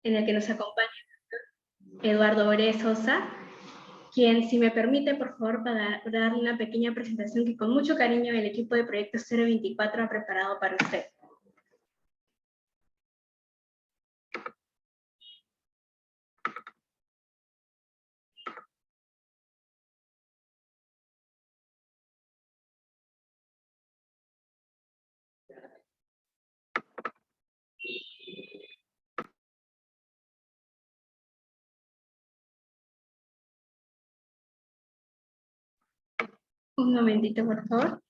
en el que nos acompaña Eduardo Ore Sosa, quien, si me permite, por favor, para darle una pequeña presentación que con mucho cariño el equipo de Proyecto 024 ha preparado para usted. Un momentito, por favor.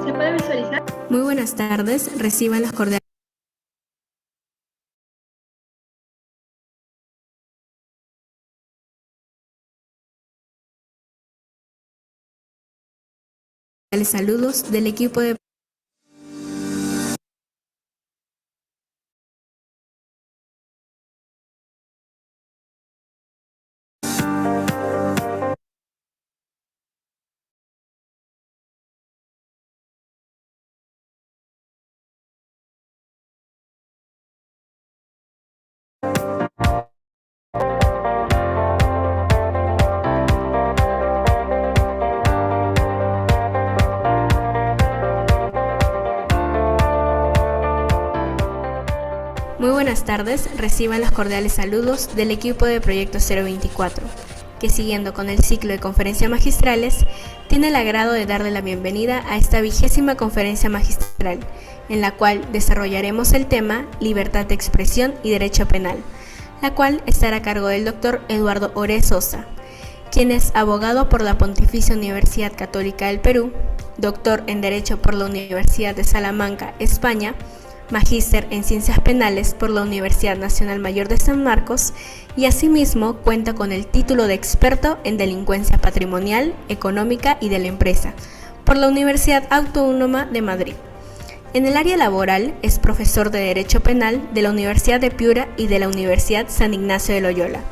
¿Se puede visualizar? Muy buenas tardes, reciban las cordiales saludos del equipo de Muy buenas tardes, reciban los cordiales saludos del equipo de Proyecto 024, que siguiendo con el ciclo de conferencias magistrales, tiene el agrado de darle la bienvenida a esta 20ª conferencia magistral, en la cual desarrollaremos el tema Libertad de Expresión y Derecho Penal, la cual estará a cargo del doctor Eduardo Ore Sosa, quien es abogado por la Pontificia Universidad Católica del Perú, doctor en Derecho por la Universidad de Salamanca, España, magíster en Ciencias Penales por la Universidad Nacional Mayor de San Marcos y asimismo cuenta con el título de experto en delincuencia patrimonial, económica y de la empresa por la Universidad Autónoma de Madrid. En el área laboral es profesor de Derecho Penal de la Universidad de Piura y de la Universidad San Ignacio de Loyola.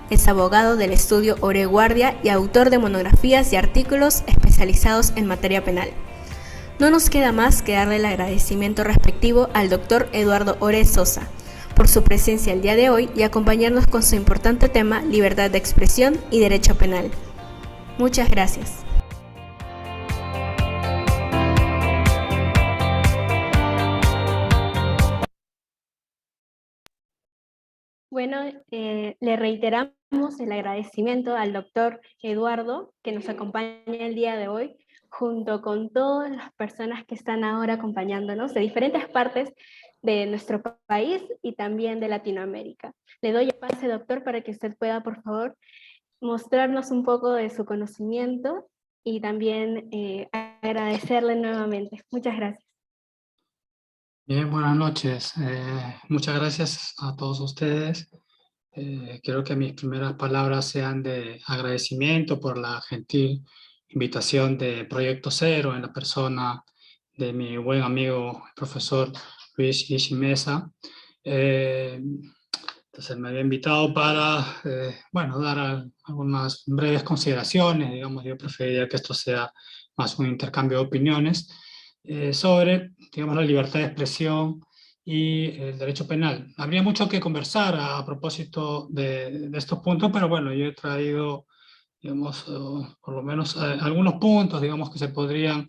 Es abogado del estudio Ore Guardia y autor de monografías y artículos especializados en materia penal. No nos queda más que darle el agradecimiento respectivo al doctor Eduardo Ore Sosa por su presencia el día de hoy y acompañarnos con su importante tema Libertad de Expresión y Derecho Penal. Muchas gracias. Bueno, le reiteramos el agradecimiento al doctor Eduardo, que nos acompaña el día de hoy, junto con todas las personas que están ahora acompañándonos de diferentes partes de nuestro país y también de Latinoamérica. Le doy el pase, doctor, para que usted pueda, por favor, mostrarnos un poco de su conocimiento y también agradecerle nuevamente. Muchas gracias. Bien, buenas noches. Muchas gracias a todos ustedes. Quiero que mis primeras palabras sean de agradecimiento por la gentil invitación de Proyecto Cero en la persona de mi buen amigo, el profesor Luis Ishimesa. Entonces me había invitado para, bueno, dar algunas breves consideraciones. Digamos, yo preferiría que esto sea más un intercambio de opiniones sobre, digamos, la libertad de expresión y el derecho penal. Habría mucho que conversar a propósito de estos puntos, pero bueno, yo he traído, digamos, por lo menos algunos puntos, digamos, que se podrían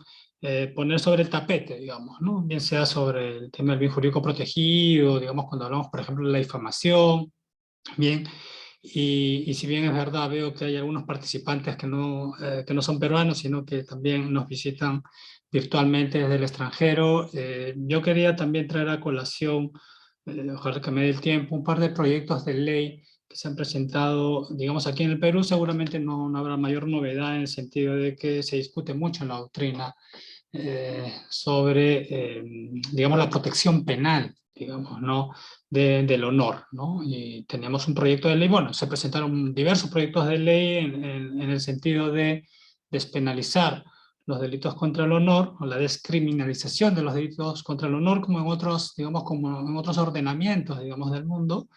poner sobre el tapete, digamos, ¿no? Bien sea sobre el tema del bien jurídico protegido, digamos, cuando hablamos, por ejemplo, de la difamación, bien, y si bien es verdad, veo que hay algunos participantes que no son peruanos, sino que también nos visitan virtualmente desde el extranjero. Yo quería también traer a colación, ojalá que me dé el tiempo, un par de proyectos de ley que se han presentado, digamos, aquí en el Perú, seguramente no habrá mayor novedad en el sentido de que se discute mucho en la doctrina sobre, digamos, la protección penal, digamos, ¿no? Del honor, ¿no? Y tenemos un proyecto de ley, bueno, se presentaron diversos proyectos de ley en el sentido de despenalizar los delitos contra el honor, o la descriminalización de los delitos contra el honor, como en otros, digamos, como en otros ordenamientos, digamos, del mundo.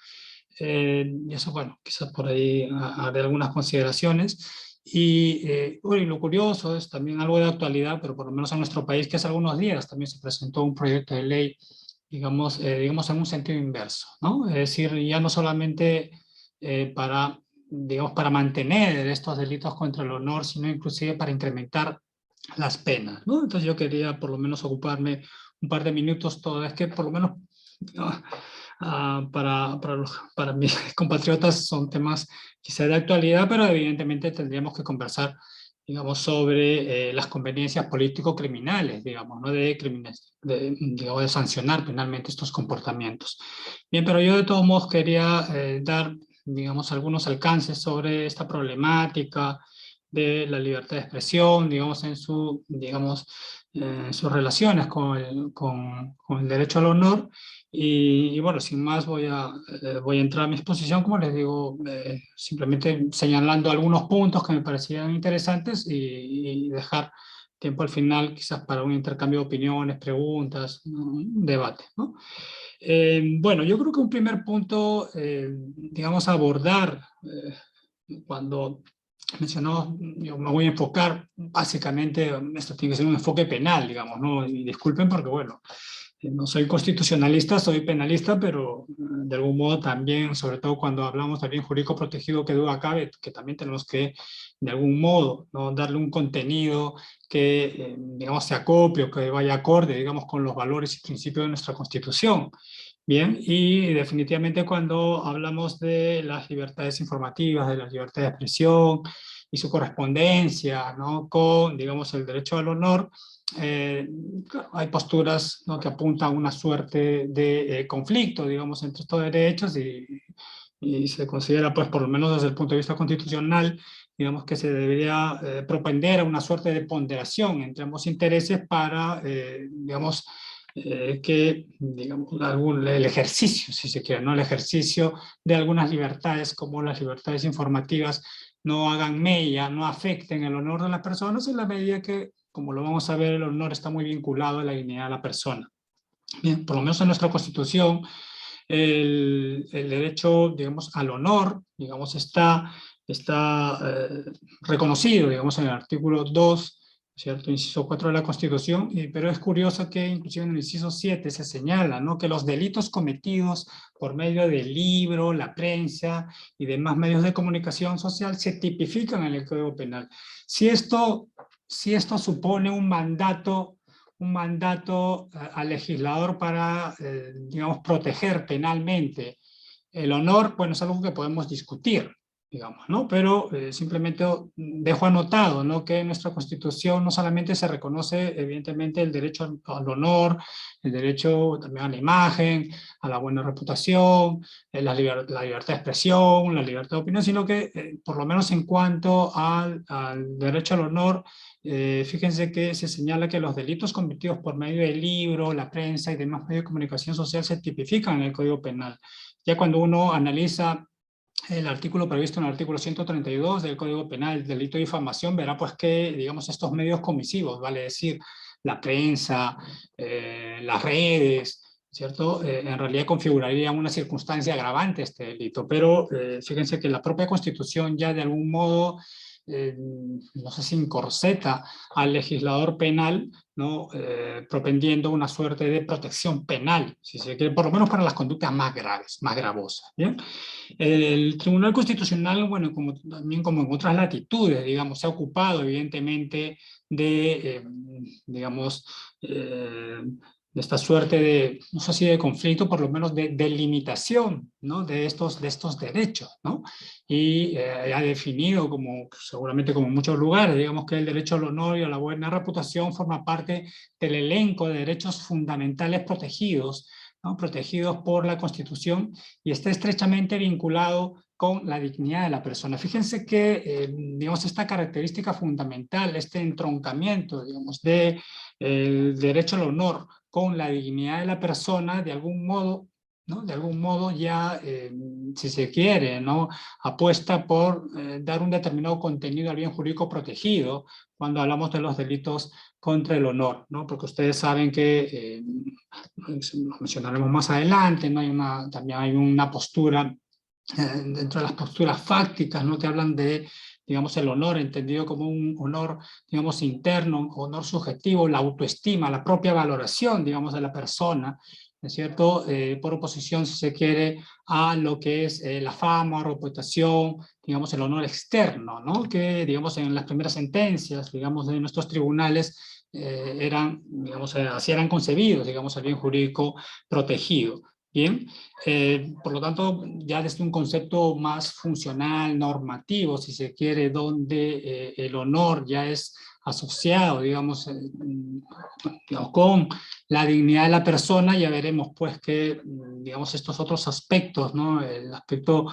Y eso, bueno, quizás por ahí haré algunas consideraciones. Y bueno, y lo curioso es también algo de actualidad, pero por lo menos en nuestro país, que hace algunos días también se presentó un proyecto de ley, digamos en un sentido inverso, ¿no? Es decir, ya no solamente digamos, para mantener estos delitos contra el honor, sino inclusive para incrementar las penas, ¿no? Entonces yo quería por lo menos ocuparme un par de minutos, toda vez que por lo menos para mis compatriotas son temas quizá de actualidad, pero evidentemente tendríamos que conversar, digamos, sobre las conveniencias político-criminales, digamos, ¿no? Digamos, de sancionar penalmente estos comportamientos. Bien, pero yo de todos modos quería dar, digamos, algunos alcances sobre esta problemática de la libertad de expresión, digamos, en sus relaciones con el derecho al honor. Y bueno, sin más voy a entrar a mi exposición, como les digo, simplemente señalando algunos puntos que me parecían interesantes y dejar tiempo al final quizás para un intercambio de opiniones, preguntas, ¿no? Un debate, ¿no? Bueno, yo creo que un primer punto, digamos, a abordar cuando mencionamos, yo me voy a enfocar básicamente, esto tiene que ser un enfoque penal, digamos, ¿no? Y disculpen porque, bueno, no soy constitucionalista, soy penalista, pero de algún modo también, sobre todo cuando hablamos también jurídico protegido, que duda cabe, que también tenemos que, de algún modo, ¿no? Darle un contenido que, digamos, se acople o que vaya acorde, digamos, con los valores y principios de nuestra Constitución. Bien, y definitivamente cuando hablamos de las libertades informativas, de la libertad de expresión y su correspondencia, ¿no? Con, digamos, el derecho al honor, claro, hay posturas, ¿no? Que apuntan a una suerte de conflicto, digamos, entre estos derechos y se considera, pues, por lo menos desde el punto de vista constitucional, digamos que se debería propender a una suerte de ponderación entre ambos intereses para, digamos, que, digamos, el ejercicio, si se quiere, ¿no? El ejercicio de algunas libertades, como las libertades informativas, no hagan mella, no afecten el honor de las personas en la medida que, como lo vamos a ver, el honor está muy vinculado a la dignidad de la persona. Bien, por lo menos en nuestra Constitución, el derecho, digamos, al honor, digamos, está reconocido, digamos, en el artículo 2, ¿cierto? Inciso 4 de la Constitución, pero es curioso que inclusive en el inciso 7 se señala, ¿no? Que los delitos cometidos por medio del libro, la prensa y demás medios de comunicación social se tipifican en el Código Penal. Si esto supone un mandato al legislador para, digamos, proteger penalmente el honor, bueno, es algo que podemos discutir, digamos, ¿no? Pero simplemente dejo anotado, ¿no? Que en nuestra Constitución no solamente se reconoce, evidentemente, el derecho al honor, el derecho también a la imagen, a la buena reputación, la libertad de expresión, la libertad de opinión, sino que, por lo menos en cuanto al derecho al honor, fíjense que se señala que los delitos cometidos por medio del libro, la prensa y demás medios de comunicación social se tipifican en el Código Penal. Ya cuando uno analiza el artículo previsto en el artículo 132 del Código Penal, el delito de difamación, verá pues que, digamos, estos medios comisivos, vale decir, la prensa, las redes, ¿cierto? En realidad configurarían una circunstancia agravante este delito, pero fíjense que la propia Constitución ya de algún modo, no sé si encorseta al legislador penal, ¿no? Propendiendo una suerte de protección penal, si se quiere, por lo menos para las conductas más graves, más gravosas, ¿bien? El Tribunal Constitucional, bueno, también como en otras latitudes, digamos, se ha ocupado evidentemente de, digamos, de esta suerte de, no sé si de conflicto, por lo menos de limitación, ¿no? de estos derechos, ¿no? Y ha definido, como seguramente como en muchos lugares, digamos que el derecho al honor y a la buena reputación forma parte del elenco de derechos fundamentales protegidos, ¿no? Protegidos por la Constitución, y está estrechamente vinculado con la dignidad de la persona. Fíjense que, digamos, esta característica fundamental, este entroncamiento, digamos, de el derecho al honor con la dignidad de la persona, de algún modo, ¿no? De algún modo ya, si se quiere, ¿no? Apuesta por dar un determinado contenido al bien jurídico protegido cuando hablamos de los delitos contra el honor, ¿no? Porque ustedes saben que, lo mencionaremos más adelante, ¿no? También hay una postura, dentro de las posturas fácticas, ¿no? Que hablan de, digamos, el honor entendido como un honor, digamos, interno, honor subjetivo, la autoestima, la propia valoración, digamos, de la persona, ¿no es cierto? Por oposición, si se quiere, a lo que es la fama, reputación, digamos, el honor externo, ¿no? Que, digamos, en las primeras sentencias, digamos, de nuestros tribunales, eran, digamos, así eran concebidos, digamos, el bien jurídico protegido. Bien, por lo tanto, ya desde un concepto más funcional, normativo, si se quiere, donde el honor ya es asociado, digamos, con la dignidad de la persona, ya veremos pues que, digamos, estos otros aspectos, ¿no? El aspecto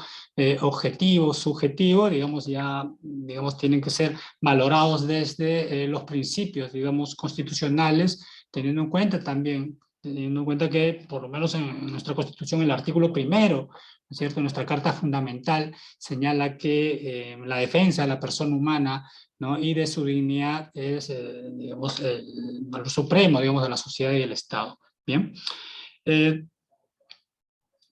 objetivo, subjetivo, digamos, ya, digamos, tienen que ser valorados desde los principios, digamos, constitucionales, teniendo en cuenta también, teniendo en cuenta que, por lo menos en nuestra Constitución, el artículo primero, ¿no es cierto?, nuestra Carta Fundamental señala que la defensa de la persona humana, ¿no?, y de su dignidad es, digamos, el valor supremo, digamos, de la sociedad y del Estado. Bien.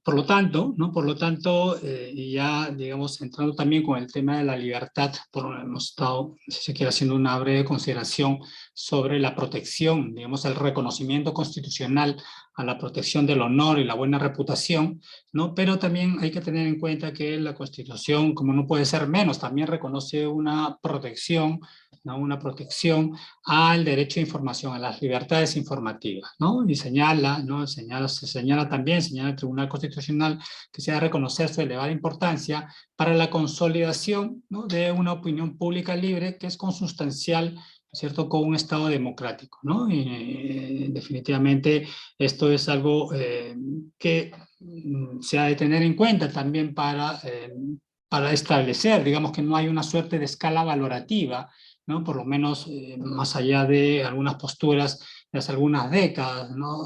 Por lo tanto, ¿no? Por lo tanto, y ya, digamos, entrando también con el tema de la libertad, hemos estado, si se quiere, haciendo una breve consideración sobre la protección, digamos, el reconocimiento constitucional a la protección del honor y la buena reputación, ¿no? Pero también hay que tener en cuenta que la Constitución, como no puede ser menos, también reconoce una protección, ¿no? Una protección al derecho a información, a las libertades informativas, ¿no? Y señala, ¿no? Se señala también, señala el Tribunal Constitucional, que se ha de reconocer su elevada importancia para la consolidación, ¿no?, de una opinión pública libre que es consustancial, ¿cierto?, con un Estado democrático, ¿no? Y definitivamente esto es algo que se ha de tener en cuenta también para establecer, digamos, que no hay una suerte de escala valorativa, ¿no? Por lo menos más allá de algunas posturas de hace algunas décadas, ¿no?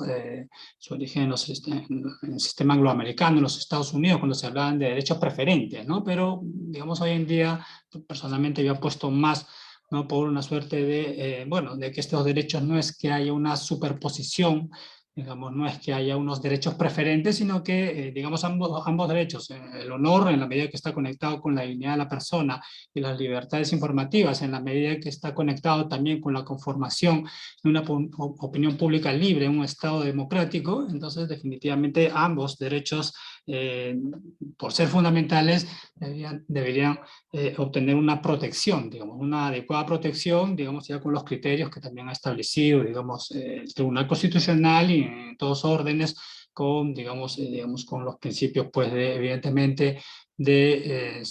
Su origen en el sistema angloamericano, en los Estados Unidos, cuando se hablaban de derechos preferentes, ¿no? Pero, digamos, hoy en día, personalmente yo apuesto más, ¿no?, por una suerte de, bueno, de que estos derechos no es que haya una superposición, digamos, no es que haya unos derechos preferentes, sino que, digamos, ambos derechos, el honor en la medida que está conectado con la dignidad de la persona y las libertades informativas en la medida que está conectado también con la conformación de una opinión pública libre en un Estado democrático, entonces definitivamente ambos derechos, por ser fundamentales, deberían obtener una protección, digamos, una adecuada protección, digamos, ya con los criterios que también ha establecido, digamos, el Tribunal Constitucional y en todos órdenes con, digamos, con los principios, pues, evidentemente, de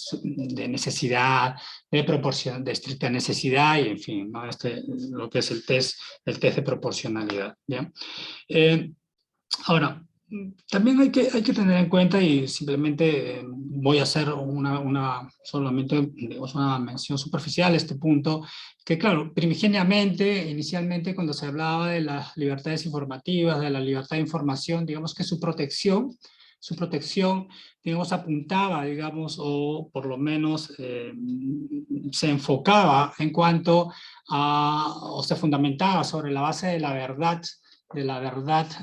necesidad, de proporción, de estricta necesidad y, en fin, ¿no? Lo que es el test de proporcionalidad, ¿ya? Ahora, también hay que tener en cuenta, y simplemente voy a hacer solamente, digamos, una mención superficial a este punto, que claro, primigeniamente, inicialmente, cuando se hablaba de las libertades informativas, de la libertad de información, digamos que su protección, digamos, apuntaba, digamos, o por lo menos se enfocaba en cuanto a, o se fundamentaba sobre la base de la verdad,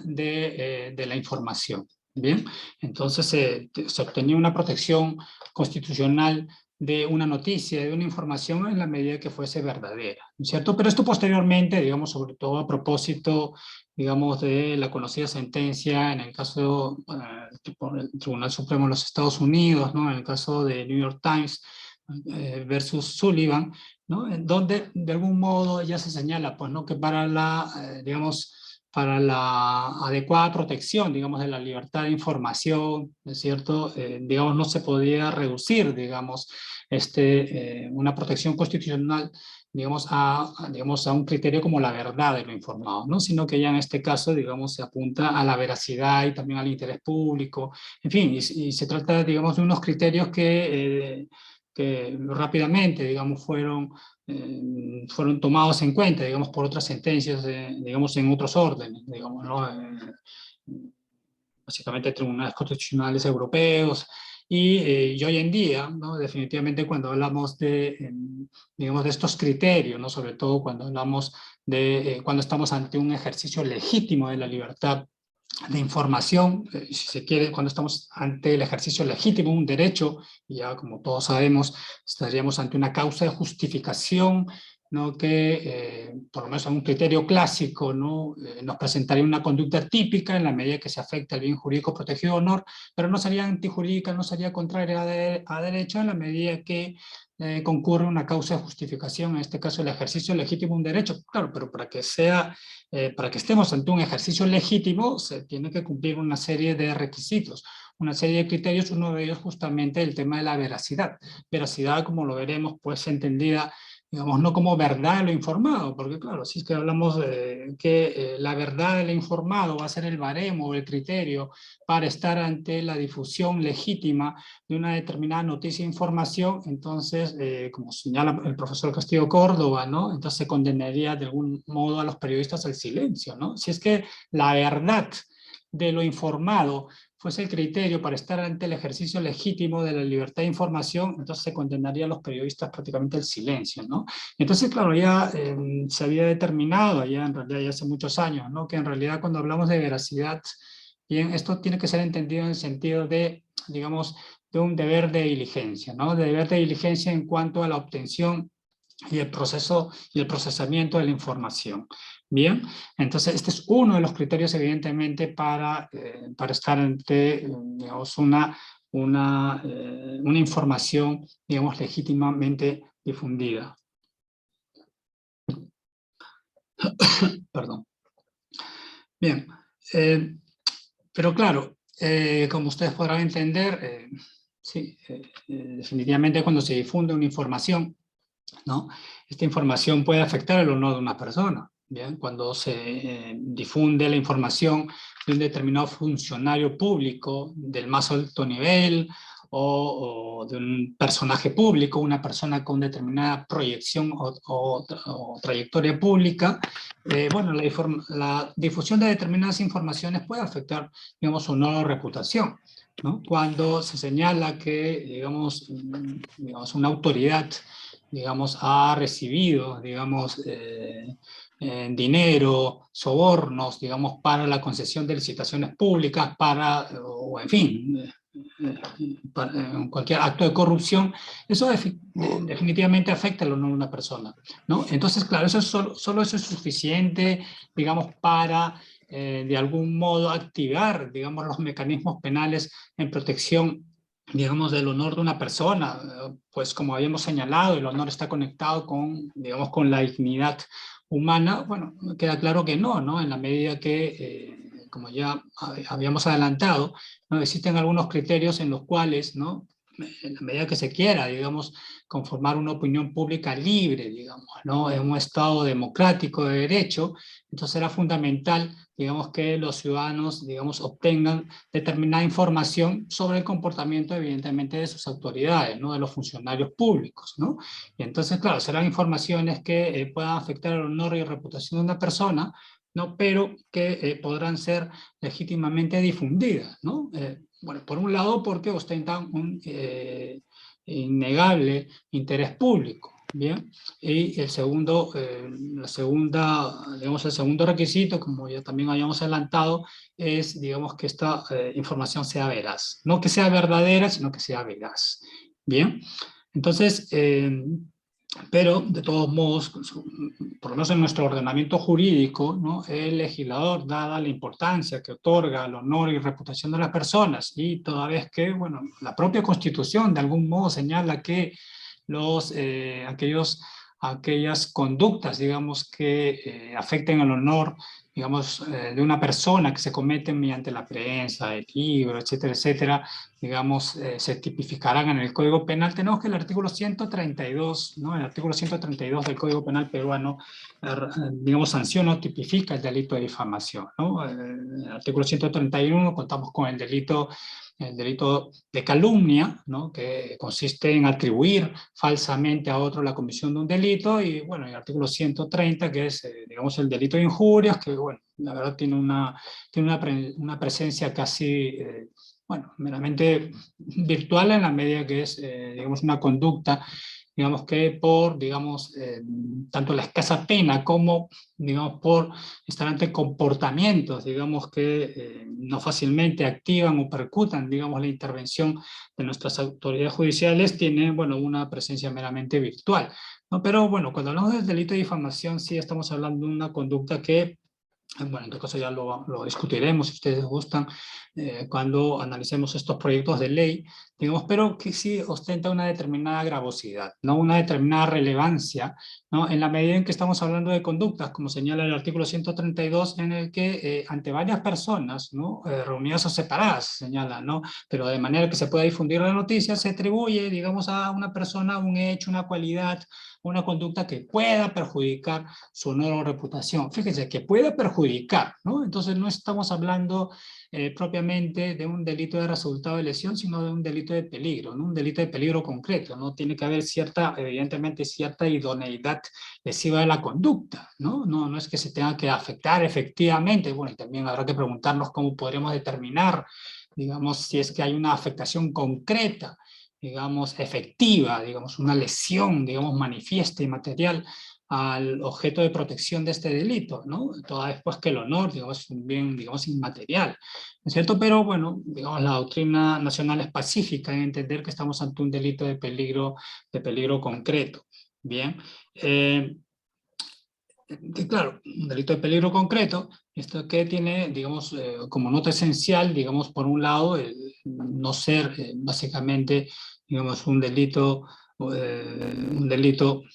de la información. Bien, entonces se obtenía una protección constitucional de una noticia, de una información en la medida que fuese verdadera, ¿no es cierto? Pero esto posteriormente, digamos, sobre todo a propósito, digamos, de la conocida sentencia en el caso del Tribunal Supremo de los Estados Unidos, ¿no? En el caso de New York Times versus Sullivan, ¿no? En donde de algún modo ya se señala, pues, ¿no?, que para digamos, para la adecuada protección, digamos, de la libertad de información, ¿no es cierto? Digamos, no se podía reducir, digamos, una protección constitucional, digamos, digamos, a un criterio como la verdad de lo informado, ¿no? Sino que ya en este caso, digamos, se apunta a la veracidad y también al interés público, en fin, y se trata, digamos, de unos criterios que rápidamente, digamos, fueron tomados en cuenta, digamos, por otras sentencias, digamos, en otros órdenes, digamos, ¿no? Básicamente tribunales constitucionales europeos, y hoy en día, ¿no? Definitivamente cuando hablamos digamos, de estos criterios, ¿no? Sobre todo cuando hablamos cuando estamos ante un ejercicio legítimo de la libertad de información, si se quiere, cuando estamos ante el ejercicio legítimo de un derecho, y ya como todos sabemos, estaríamos ante una causa de justificación, ¿no? Que, por lo menos en un criterio clásico, ¿no? Nos presentaría una conducta típica en la medida que se afecta al bien jurídico protegido o honor, pero no sería antijurídica, no sería contraria a derecho en la medida que concurre una causa de justificación, en este caso el ejercicio legítimo de un derecho. Claro, pero para que estemos ante un ejercicio legítimo, se tiene que cumplir una serie de requisitos, una serie de criterios, uno de ellos justamente el tema de la veracidad. Veracidad, como lo veremos, pues entendida, digamos, no como verdad de lo informado, porque claro, si es que hablamos de que la verdad de lo informado va a ser el baremo o el criterio para estar ante la difusión legítima de una determinada noticia e información, entonces, como señala el profesor Castillo Córdoba, ¿no? Entonces se condenaría de algún modo a los periodistas al silencio, ¿no? Si es que la verdad de lo informado fuese el criterio para estar ante el ejercicio legítimo de la libertad de información, entonces se condenaría a los periodistas prácticamente al silencio, ¿no? Entonces, claro, ya se había determinado, ya en realidad ya hace muchos años, ¿no? Que en realidad cuando hablamos de veracidad, bien, esto tiene que ser entendido en el sentido de, digamos, de un deber de diligencia, ¿no? De deber de diligencia en cuanto a la obtención y el proceso y el procesamiento de la información. Bien, entonces este es uno de los criterios evidentemente para estar ante, digamos, una información, digamos, legítimamente difundida. Perdón. Bien, pero claro, como ustedes podrán entender, sí, definitivamente cuando se difunde una información, ¿no? Esta información puede afectar el honor de una persona. Bien, cuando se difunde la información de un determinado funcionario público del más alto nivel o de un personaje público, una persona con determinada proyección o trayectoria pública, bueno, la difusión de determinadas informaciones puede afectar, digamos, su honor o reputación, ¿no? Cuando se señala que, digamos, una autoridad, digamos, ha recibido, digamos, dinero, sobornos, digamos, para la concesión de licitaciones públicas, o en fin, cualquier acto de corrupción, eso definitivamente afecta el honor de una persona, ¿no? Entonces, claro, solo eso es suficiente, digamos, para de algún modo activar, digamos, los mecanismos penales en protección, digamos, del honor de una persona. Pues como habíamos señalado, el honor está conectado con, digamos, con la dignidad humana. Bueno, queda claro que no, ¿no? En la medida que, como ya habíamos adelantado, ¿no? Existen algunos criterios en los cuales, ¿no? En la medida que se quiera, digamos, conformar una opinión pública libre, digamos, ¿no? En un Estado democrático de derecho, entonces será fundamental, digamos, que los ciudadanos, digamos, obtengan determinada información sobre el comportamiento, evidentemente, de sus autoridades, ¿no? De los funcionarios públicos, ¿no? Y entonces, claro, serán informaciones que puedan afectar el honor y reputación de una persona, ¿no? Pero que podrán ser legítimamente difundidas, ¿no? Bueno, por un lado porque ostentan un innegable interés público, ¿bien? Y el segundo, digamos, el segundo requisito, como ya también habíamos adelantado, es, digamos, que esta información sea veraz. No que sea verdadera, sino que sea veraz, ¿bien? Entonces, pero de todos modos, por lo menos en nuestro ordenamiento jurídico, ¿no? El legislador, dada la importancia que otorga al honor y reputación de las personas, y toda vez que, bueno, la propia Constitución de algún modo señala que aquellos aquellas conductas, digamos, que afecten el honor, digamos, de una persona que se cometen mediante la prensa, el libro, etcétera, etcétera, digamos, se tipificarán en el Código Penal. Tenemos que el artículo 132, ¿no? El artículo 132 del Código Penal peruano, digamos, sanciona o tipifica el delito de difamación, ¿no? El artículo 131 contamos con el delito de calumnia, ¿no? Que consiste en atribuir falsamente a otro la comisión de un delito, y bueno, el artículo 130, que es, digamos, el delito de injurias, que bueno, la verdad tiene una presencia casi, bueno, meramente virtual, en la medida que es, digamos, una conducta, digamos, que por, digamos, tanto la escasa pena como, digamos, por estar ante comportamientos, digamos, que no fácilmente activan o percutan, digamos, la intervención de nuestras autoridades judiciales, tiene, bueno, una presencia meramente virtual, ¿no? Pero bueno, cuando hablamos del delito de difamación, sí estamos hablando de una conducta que, bueno, en todo caso ya lo discutiremos si ustedes gustan, cuando analicemos estos proyectos de ley, digamos, pero que sí ostenta una determinada gravosidad, ¿no? Una determinada relevancia, ¿no? En la medida en que estamos hablando de conductas, como señala el artículo 132, en el que ante varias personas, ¿no? Reunidas o separadas, señala, ¿no? Pero de manera que se pueda difundir la noticia, se atribuye, digamos, a una persona un hecho, una cualidad, una conducta que pueda perjudicar su honor o reputación. Fíjense, que pueda perjudicar, ¿no? Entonces no estamos hablando propiamente de un delito de resultado de lesión, sino de un delito de peligro, ¿no? Un delito de peligro concreto, ¿no? Tiene que haber cierta, evidentemente, cierta idoneidad lesiva de la conducta, ¿no? No es que se tenga que afectar efectivamente. Bueno, y también habrá que preguntarnos cómo podremos determinar, digamos, si es que hay una afectación concreta, digamos, efectiva, digamos, una lesión, digamos, manifiesta y material al objeto de protección de este delito, ¿no? Toda vez pues que el honor, digamos, es un bien, digamos, inmaterial, ¿no es cierto? Pero bueno, digamos, la doctrina nacional es pacífica en entender que estamos ante un delito de peligro concreto. Bien, que claro, un delito de peligro concreto, esto que tiene, digamos, como nota esencial, digamos, por un lado, el no ser básicamente, digamos, un delito,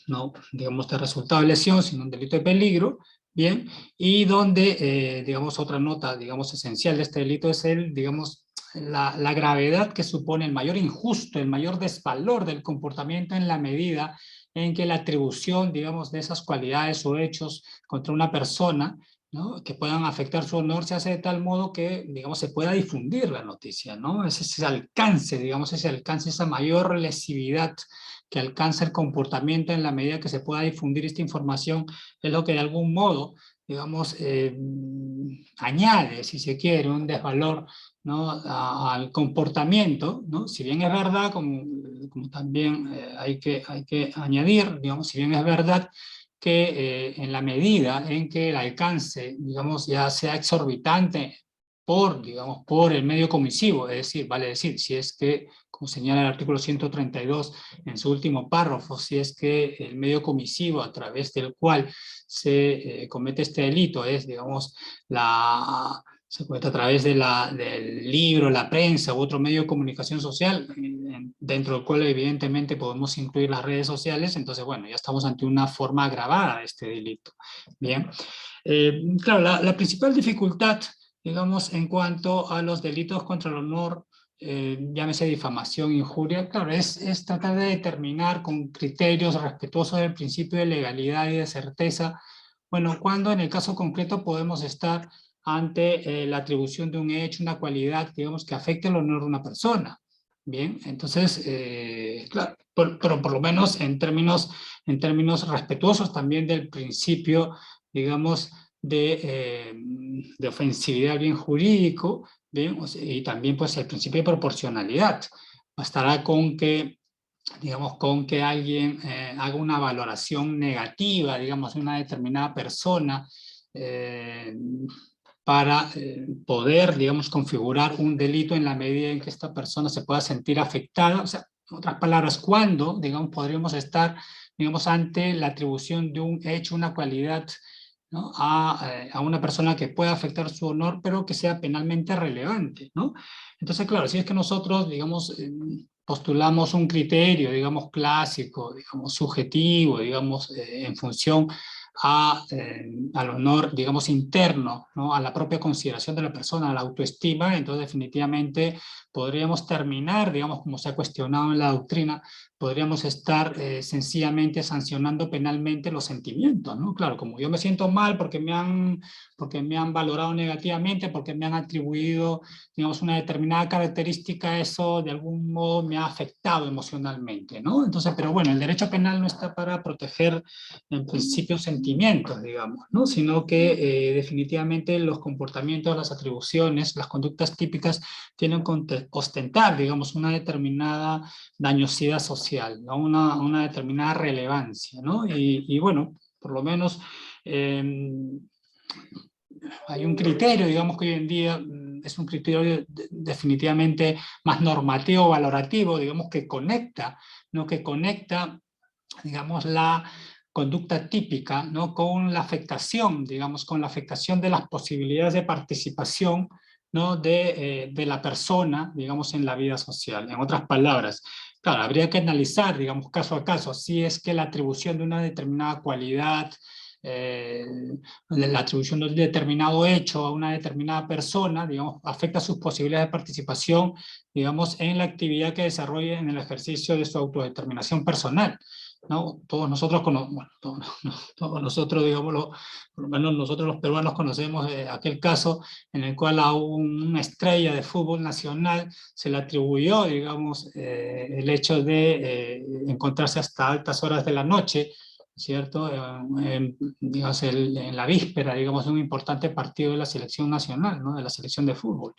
no, digamos, de resultado de lesión, sino un delito de peligro, bien, y donde, digamos, otra nota, digamos, esencial de este delito es el, digamos, la gravedad que supone el mayor injusto, el mayor desvalor del comportamiento en la medida en que la atribución, digamos, de esas cualidades o hechos contra una persona, ¿no? Que puedan afectar su honor, se hace de tal modo que, digamos, se pueda difundir la noticia, ¿no? Ese alcance, digamos, ese alcance, esa mayor lesividad que alcanza el comportamiento en la medida que se pueda difundir esta información, es lo que de algún modo, digamos, añade, si se quiere, un desvalor, ¿no? Al comportamiento, ¿no? Si bien es verdad, como también hay que añadir, digamos, si bien es verdad que en la medida en que el alcance, digamos, ya sea exorbitante digamos, por el medio comisivo, es decir, vale decir, si es que, como señala el artículo 132 en su último párrafo, si es que el medio comisivo a través del cual se comete este delito es, digamos, se comete a través del libro, la prensa u otro medio de comunicación social, dentro del cual evidentemente podemos incluir las redes sociales, entonces, bueno, ya estamos ante una forma agravada de este delito. Bien, claro, la principal dificultad, digamos, en cuanto a los delitos contra el honor, llámese difamación, injuria, claro, es tratar de determinar con criterios respetuosos del principio de legalidad y de certeza, bueno, cuando en el caso concreto podemos estar ante la atribución de un hecho, una cualidad, digamos, que afecte el honor de una persona. Bien, entonces, claro, pero por lo menos en términos respetuosos también del principio, digamos, de ofensividad al bien jurídico, ¿bien? Y también pues el principio de proporcionalidad. Bastará con que, digamos, con que alguien haga una valoración negativa, digamos, de una determinada persona, eh, para poder, digamos, configurar un delito en la medida en que esta persona se pueda sentir afectada. O sea, en otras palabras, ¿cuándo, digamos, podríamos estar, digamos, ante la atribución de un hecho, una cualidad, ¿no? A una persona que pueda afectar su honor, pero que sea penalmente relevante, ¿no? Entonces, claro, si es que nosotros, digamos, postulamos un criterio, digamos, clásico, digamos, subjetivo, digamos, en función al honor, digamos, interno, ¿no? A la propia consideración de la persona, a la autoestima, entonces definitivamente podríamos terminar, digamos, como se ha cuestionado en la doctrina, podríamos estar sencillamente sancionando penalmente los sentimientos, ¿no? Claro, como yo me siento mal porque me han valorado negativamente, porque me han atribuido, digamos, una determinada característica, eso de algún modo me ha afectado emocionalmente, ¿no? Entonces, pero bueno, el derecho penal no está para proteger en principio sentimientos, digamos, ¿no? Sino que definitivamente los comportamientos, las atribuciones, las conductas típicas tienen que ostentar, digamos, una determinada dañosidad social, ¿no? Una determinada relevancia, ¿no? Y bueno, por lo menos hay un criterio, digamos que hoy en día es un criterio definitivamente más normativo, valorativo, digamos que conecta, ¿no? Que conecta, digamos, la conducta típica, ¿no? Con la afectación, digamos, con la afectación de las posibilidades de participación, ¿no? De la persona, digamos, en la vida social. En otras palabras, claro, habría que analizar, digamos, caso a caso, si es que la atribución de una determinada cualidad, eh, la atribución de un determinado hecho a una determinada persona, digamos, afecta sus posibilidades de participación, digamos, en la actividad que desarrolle en el ejercicio de su autodeterminación personal, ¿no? Todos nosotros, bueno, todos nosotros, digámoslo, por lo menos nosotros los peruanos conocemos aquel caso en el cual a una estrella de fútbol nacional se le atribuyó, digamos, el hecho de encontrarse hasta altas horas de la noche, ¿cierto? Digamos, en la víspera, digamos, de un importante partido de la selección nacional, ¿no? De la selección de fútbol.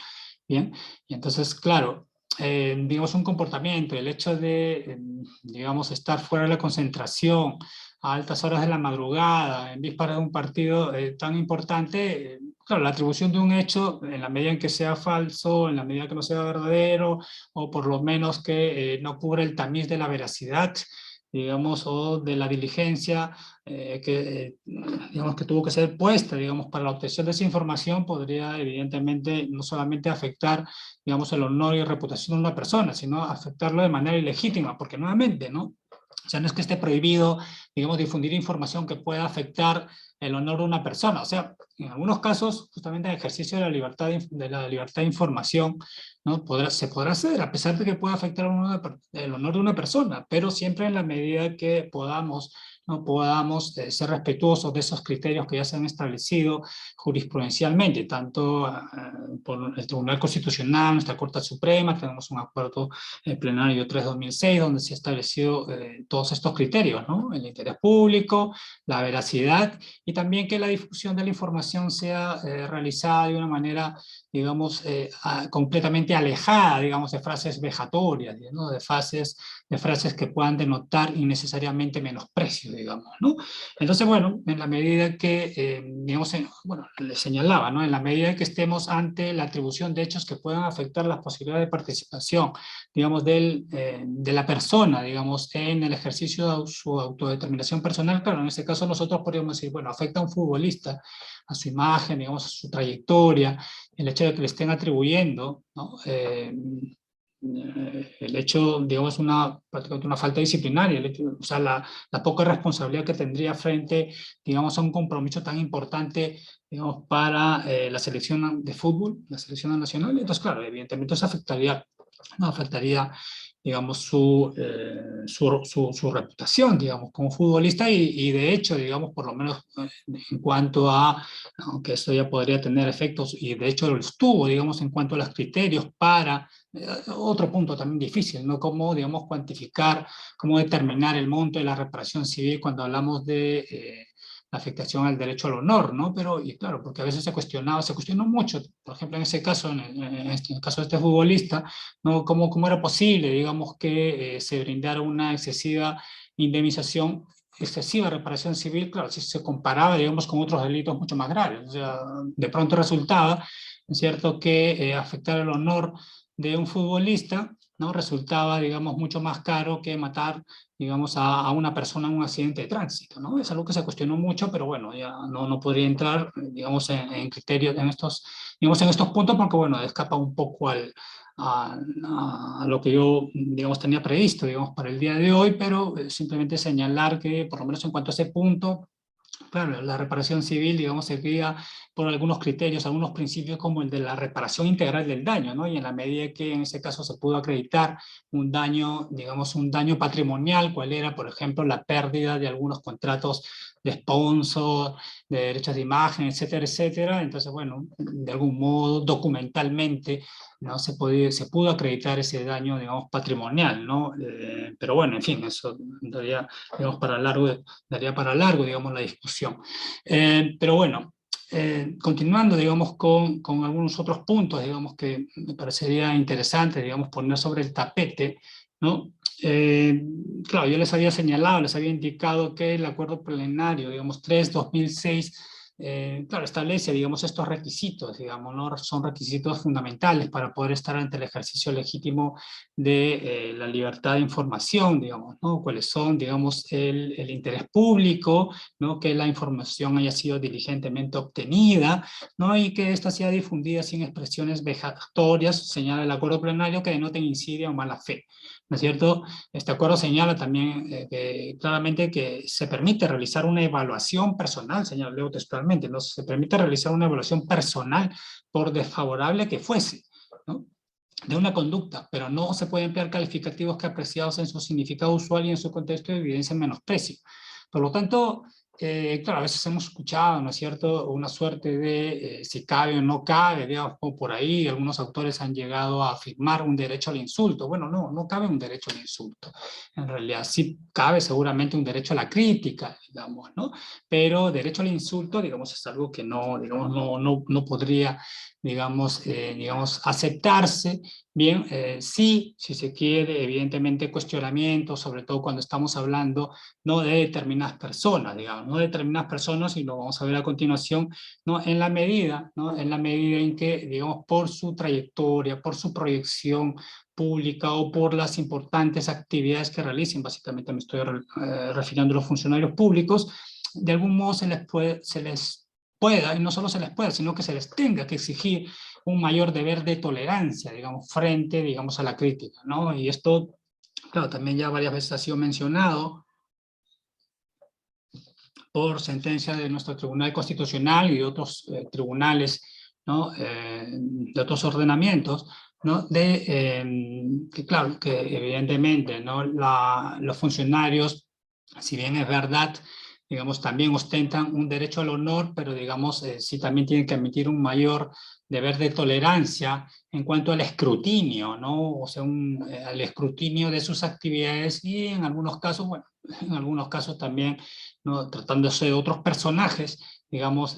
Bien, y entonces, claro, digamos, un comportamiento, el hecho de, digamos, estar fuera de la concentración a altas horas de la madrugada, en víspera de un partido tan importante, claro, la atribución de un hecho, en la medida en que sea falso, en la medida que no sea verdadero, o por lo menos que no cubre el tamiz de la veracidad, digamos, o de la diligencia digamos, que tuvo que ser puesta, digamos, para la obtención de esa información, podría evidentemente no solamente afectar, digamos, el honor y reputación de una persona, sino afectarlo de manera ilegítima, porque nuevamente, ¿no? O sea, no es que esté prohibido, digamos, difundir información que pueda afectar el honor de una persona. O sea, en algunos casos, justamente el ejercicio de la libertad de información, ¿no? Se podrá hacer, a pesar de que pueda afectar el honor de una persona, pero siempre en la medida que podamos, ¿no? Podamos ser respetuosos de esos criterios que ya se han establecido jurisprudencialmente, tanto por el Tribunal Constitucional, nuestra Corte Suprema, tenemos un acuerdo plenario 3/2006, donde se ha establecido todos estos criterios, ¿no? El interés público, la veracidad, y también que la difusión de la información sea realizada de una manera, digamos, completamente alejada, digamos, de frases vejatorias, ¿no? De frases que puedan denotar innecesariamente menosprecio, digamos, ¿no? Entonces, bueno, en la medida que, digamos, bueno, le señalaba, ¿no? En la medida que estemos ante la atribución de hechos que puedan afectar las posibilidades de participación, digamos, de la persona, digamos, en el ejercicio de su autodeterminación personal, claro, en este caso nosotros podríamos decir, bueno, afecta a un futbolista, a su imagen, digamos, a su trayectoria, el hecho de que le estén atribuyendo, ¿no? El hecho, digamos, prácticamente una falta disciplinaria, o sea, la poca responsabilidad que tendría frente, digamos, a un compromiso tan importante, digamos, para la selección de fútbol, la selección nacional. Entonces, claro, evidentemente eso afectaría, no afectaría, digamos, su reputación, digamos, como futbolista y de hecho, digamos, por lo menos en cuanto a, aunque esto ya podría tener efectos, y de hecho lo estuvo, digamos, en cuanto a los criterios para, otro punto también difícil, ¿no? Cómo, digamos, cuantificar, cómo determinar el monto de la reparación civil cuando hablamos de la afectación al derecho al honor, ¿no? Pero, y claro, porque a veces se cuestionó mucho, por ejemplo, en ese caso, en el caso de este futbolista, ¿no? ¿Cómo era posible, digamos, que se brindara una excesiva indemnización, excesiva reparación civil? Claro, si se comparaba, digamos, con otros delitos mucho más graves. O sea, de pronto resultaba, ¿es cierto?, que afectar el honor de un futbolista, ¿no? Resultaba, digamos, mucho más caro que matar, digamos, a una persona en un accidente de tránsito, ¿no? Es algo que se cuestionó mucho, pero bueno, ya no podría entrar, digamos, en criterios, digamos, en estos puntos, porque bueno, escapa un poco a lo que yo, digamos, tenía previsto, digamos, para el día de hoy, pero simplemente señalar que, por lo menos en cuanto a ese punto, claro, la reparación civil, digamos, se guía por algunos criterios, algunos principios como el de la reparación integral del daño, ¿no? Y en la medida que en ese caso se pudo acreditar un daño, digamos, un daño patrimonial, cuál era, por ejemplo, la pérdida de algunos contratos de sponsor, de derechos de imagen, etcétera, etcétera. Entonces, bueno, de algún modo, documentalmente, ¿no? Se pudo acreditar ese daño, digamos, patrimonial, ¿no? Pero bueno, en fin, eso daría, digamos, daría para largo, digamos, la discusión. Pero bueno, continuando, digamos, con algunos otros puntos, digamos, que me parecería interesante, digamos, poner sobre el tapete, ¿no? Claro, yo les había señalado, les había indicado que el acuerdo plenario, digamos, 3/2006, claro, establece, digamos, estos requisitos, digamos, ¿no? Son requisitos fundamentales para poder estar ante el ejercicio legítimo de la libertad de información, digamos, ¿no? Cuáles son, digamos, el interés público, ¿no? Que la información haya sido diligentemente obtenida, ¿no? Y que ésta sea difundida sin expresiones vejatorias, señala el acuerdo plenario, que denoten insidia o mala fe, ¿no es cierto? Este acuerdo señala también claramente que se permite realizar una evaluación personal, señala leo textualmente, ¿no? Se permite realizar una evaluación personal por desfavorable que fuese, ¿no? De una conducta, pero no se pueden emplear calificativos que apreciados en su significado usual y en su contexto evidencian menosprecio. Por lo tanto, claro, a veces hemos escuchado, ¿no es cierto?, una suerte de si cabe o no cabe, digamos, como por ahí algunos autores han llegado a afirmar un derecho al insulto. Bueno, no cabe un derecho al insulto. En realidad sí cabe seguramente un derecho a la crítica, digamos, ¿no? Pero derecho al insulto, digamos, es algo que no, digamos, no podría, digamos, aceptarse. Bien, sí, si se quiere, evidentemente cuestionamiento, sobre todo cuando estamos hablando no de determinadas personas, digamos, no de determinadas personas, y lo vamos a ver a continuación, ¿no? En la medida, ¿no? En la medida en que, digamos, por su trayectoria, por su proyección pública o por las importantes actividades que realicen, básicamente me estoy refiriendo a los funcionarios públicos, de algún modo se les pueda, y no solo se les pueda, sino que se les tenga que exigir un mayor deber de tolerancia, digamos, frente, digamos, a la crítica, ¿no? Y esto, claro, también ya varias veces ha sido mencionado por sentencia de nuestro Tribunal Constitucional y de otros tribunales, ¿no? De otros ordenamientos, ¿no? Que claro, que evidentemente, ¿no? Los funcionarios, si bien es verdad, digamos, también ostentan un derecho al honor, pero digamos, sí también tienen que admitir un mayor deber de tolerancia en cuanto al escrutinio, ¿no? O sea, al escrutinio de sus actividades y en algunos casos, bueno, en algunos casos también, ¿no? Tratándose de otros personajes, digamos,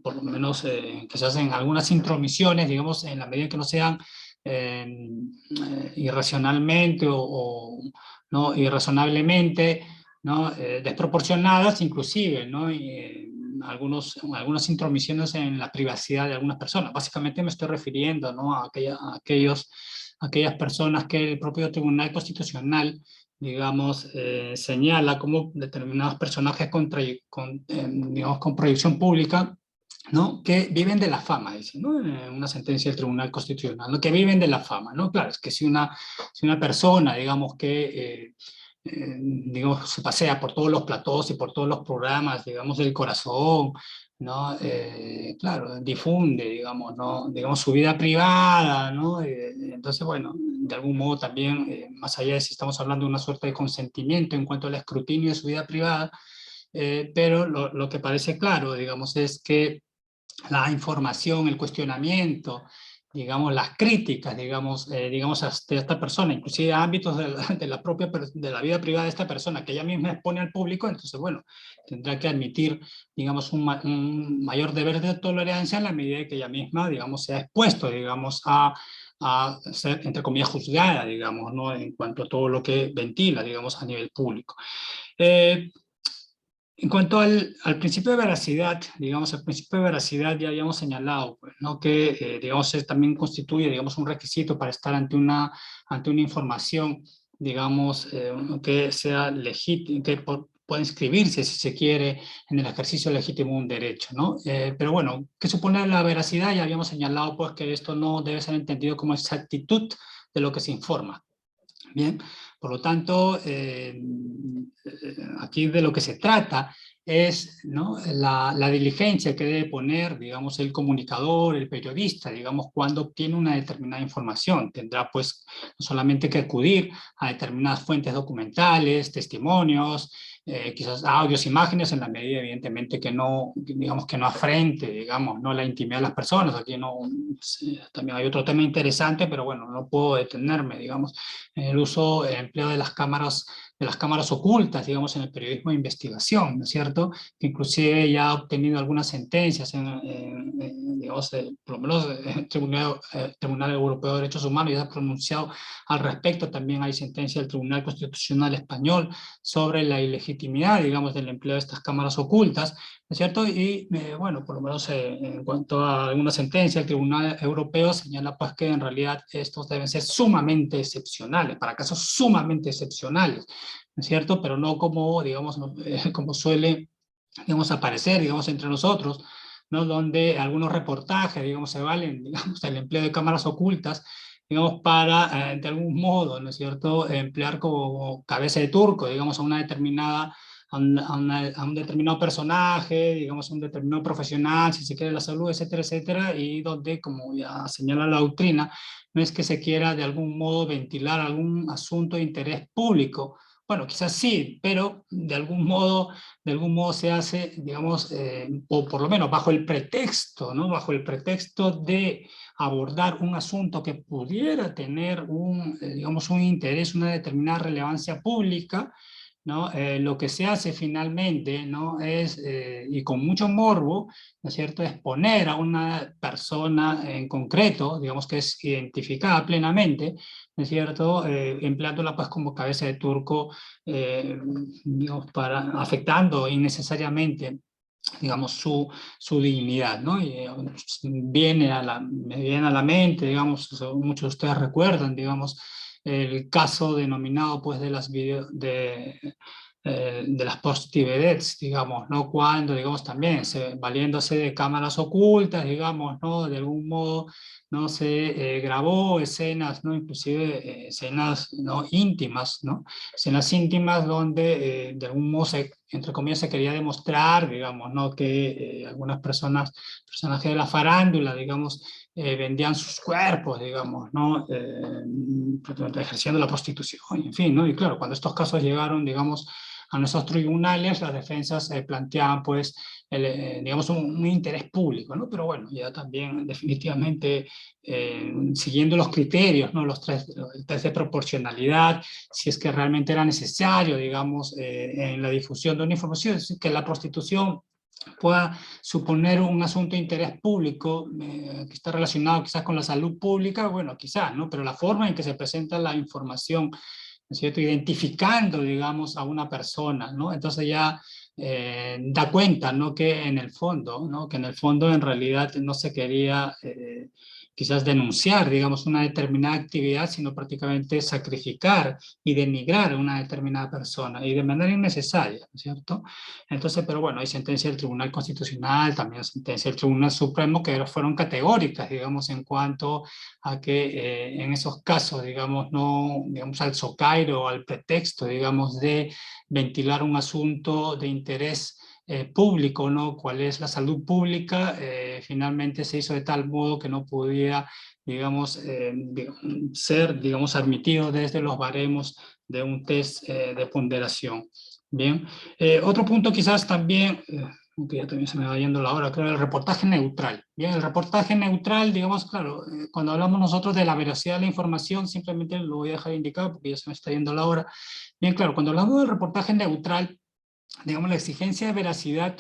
por lo menos que se hacen algunas intromisiones, digamos, en la medida en que no sean irracionalmente no irrazonablemente, ¿no? Desproporcionadas inclusive, ¿no? Algunas intromisiones en la privacidad de algunas personas. Básicamente me estoy refiriendo, ¿no? a aquellas personas que el propio Tribunal Constitucional, digamos, señala como determinados personajes digamos, con proyección pública, ¿no? Que viven de la fama, dice, ¿no? Una sentencia del Tribunal Constitucional, ¿no? Que viven de la fama, ¿no? Claro, es que si una persona, digamos, que digamos, se pasea por todos los platós y por todos los programas, digamos, del corazón, ¿no? Claro, difunde, digamos, ¿no? Digamos, su vida privada, ¿no? Entonces, bueno, de algún modo también, más allá de si estamos hablando de una suerte de consentimiento en cuanto al escrutinio de su vida privada, pero lo que parece claro, digamos, es que la información, el cuestionamiento, digamos, las críticas, digamos, de esta persona, inclusive a ámbitos de la vida privada de esta persona, que ella misma expone al público, entonces, bueno, tendrá que admitir, digamos, un mayor deber de tolerancia en la medida de que ella misma, digamos, sea expuesto, digamos, a ser, entre comillas, juzgada, digamos, ¿no? En cuanto a todo lo que ventila, digamos, a nivel público. En cuanto al principio de veracidad, digamos, el principio de veracidad ya habíamos señalado, pues, ¿no? Que, digamos, también constituye, digamos, un requisito para estar ante una información, digamos, que sea legítima, puede inscribirse, si se quiere, en el ejercicio legítimo de un derecho, ¿no? Pero bueno, ¿qué supone la veracidad? Ya habíamos señalado pues que esto no debe ser entendido como exactitud de lo que se informa. Bien, por lo tanto, aquí de lo que se trata es, ¿no?, la diligencia que debe poner, digamos, el comunicador, el periodista, digamos, cuando obtiene una determinada información. Tendrá, pues, no solamente que acudir a determinadas fuentes documentales, testimonios, quizás audios, imágenes, en la medida, evidentemente, que no, digamos, que no afrente, digamos, no la intimidad de las personas. Aquí no, también hay otro tema interesante, pero bueno, no puedo detenerme, digamos, en el uso, el empleo de las cámaras ocultas, digamos, en el periodismo de investigación, ¿no es cierto? Que inclusive ya ha obtenido algunas sentencias digamos, por lo menos el Tribunal Europeo de Derechos Humanos ya se ha pronunciado al respecto. También hay sentencia del Tribunal Constitucional Español sobre la ilegitimidad, digamos, del empleo de estas cámaras ocultas, ¿no es cierto? Y bueno, por lo menos en cuanto a alguna sentencia, el Tribunal Europeo señala pues que en realidad estos deben ser sumamente excepcionales, para casos sumamente excepcionales, ¿no es cierto? Pero no como, digamos, como suele, digamos, aparecer, digamos, entre nosotros, ¿no? Donde algunos reportajes, digamos, se valen, digamos, del empleo de cámaras ocultas, digamos, para, de algún modo, ¿no es cierto?, emplear como cabeza de turco, digamos, a una determinada, a un determinado personaje, digamos, a un determinado profesional, si se quiere, la salud, etcétera, etcétera, y donde, como ya señala la doctrina, no es que se quiera de algún modo ventilar algún asunto de interés público. Bueno, quizás sí, pero de algún modo se hace, digamos, o por lo menos bajo el pretexto, ¿no? Bajo el pretexto de abordar un asunto que pudiera tener digamos, un interés, una determinada relevancia pública, ¿no? Lo que se hace finalmente, ¿no?, es, y con mucho morbo, ¿no es cierto?, exponer a una persona en concreto, digamos, que es identificada plenamente, ¿no es cierto?, empleándola pues como cabeza de turco, digamos, afectando innecesariamente, digamos, su dignidad, ¿no? Y me viene a la mente, digamos, muchos de ustedes recuerdan, digamos, el caso denominado, pues, de las post-vedettes, digamos, ¿no? Cuando, digamos, también valiéndose de cámaras ocultas, digamos, ¿no?, de algún modo, ¿no?, se grabó escenas, ¿no?, inclusive escenas, ¿no?, íntimas, ¿no?, escenas íntimas donde de algún modo entre comillas, se quería demostrar, digamos, ¿no?, que algunas personajes de la farándula, digamos, vendían sus cuerpos, digamos, ¿no?, ejerciendo la prostitución, en fin, ¿no? Y claro, cuando estos casos llegaron, digamos, a nuestros tribunales, las defensas planteaban, pues, digamos, un interés público, ¿no? Pero bueno, ya también definitivamente siguiendo los criterios, ¿no?, el test de proporcionalidad, si es que realmente era necesario, digamos, en la difusión de una información, es decir, que la prostitución pueda suponer un asunto de interés público que está relacionado quizás con la salud pública, bueno, quizás, ¿no? Pero la forma en que se presenta la información, ¿no es cierto?, identificando, digamos, a una persona, ¿no? Entonces ya da cuenta, ¿no?, que en el fondo, ¿no?, que en el fondo en realidad no se quería quizás denunciar, digamos, una determinada actividad, sino prácticamente sacrificar y denigrar a una determinada persona, y de manera innecesaria, ¿no es cierto? Entonces, pero bueno, hay sentencia del Tribunal Constitucional, también sentencia del Tribunal Supremo, que fueron categóricas, digamos, en cuanto a que en esos casos, digamos, no, digamos, al socairo, al pretexto, digamos, de ventilar un asunto de interés público, ¿no?, cuál es la salud pública, finalmente se hizo de tal modo que no podía, digamos, ser, digamos, admitido desde los baremos de un test de ponderación. Bien, otro punto quizás también, aunque ya también se me va yendo la hora, creo, el reportaje neutral. Bien, el reportaje neutral, digamos, claro, cuando hablamos nosotros de la veracidad de la información, simplemente lo voy a dejar indicado porque ya se me está yendo la hora. Bien, claro, cuando hablamos del reportaje neutral, digamos, la exigencia de veracidad,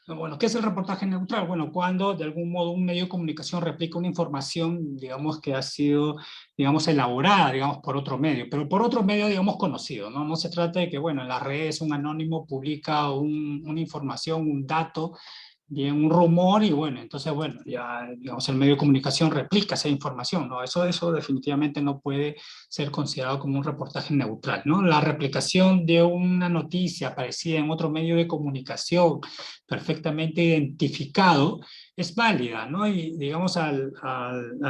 bueno, ¿qué es el reportaje neutral? Bueno, cuando de algún modo un medio de comunicación replica una información, digamos, que ha sido, digamos, elaborada, digamos, por otro medio, pero por otro medio, digamos, conocido, ¿no? No se trata de que, bueno, en las redes un anónimo publica una información, un dato, bien, un rumor y bueno, entonces bueno, ya digamos el medio de comunicación replica esa información, ¿no? Eso definitivamente no puede ser considerado como un reportaje neutral, ¿no? La replicación de una noticia aparecida en otro medio de comunicación perfectamente identificado es válida, ¿no? Y digamos al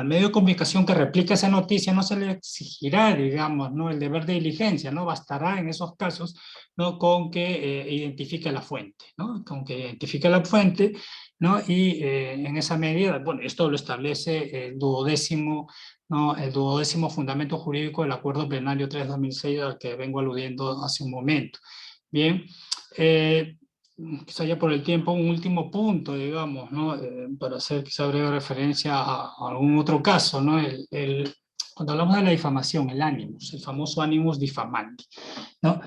medio de comunicación que replica esa noticia no se le exigirá, digamos, ¿no? El deber de diligencia, ¿no? Bastará en esos casos, ¿no? Con que identifique la fuente, ¿no? Con que identifique la fuente, ¿no? Y en esa medida, bueno, esto lo establece el duodécimo, ¿no? El duodécimo fundamento jurídico del Acuerdo Plenario 3/2006 al que vengo aludiendo hace un momento. Bien, quizá ya por el tiempo un último punto, digamos, ¿no? Para hacer quizá breve referencia a algún otro caso, ¿no? Cuando hablamos de la difamación, el animus, el famoso animus diffamandi, ¿no?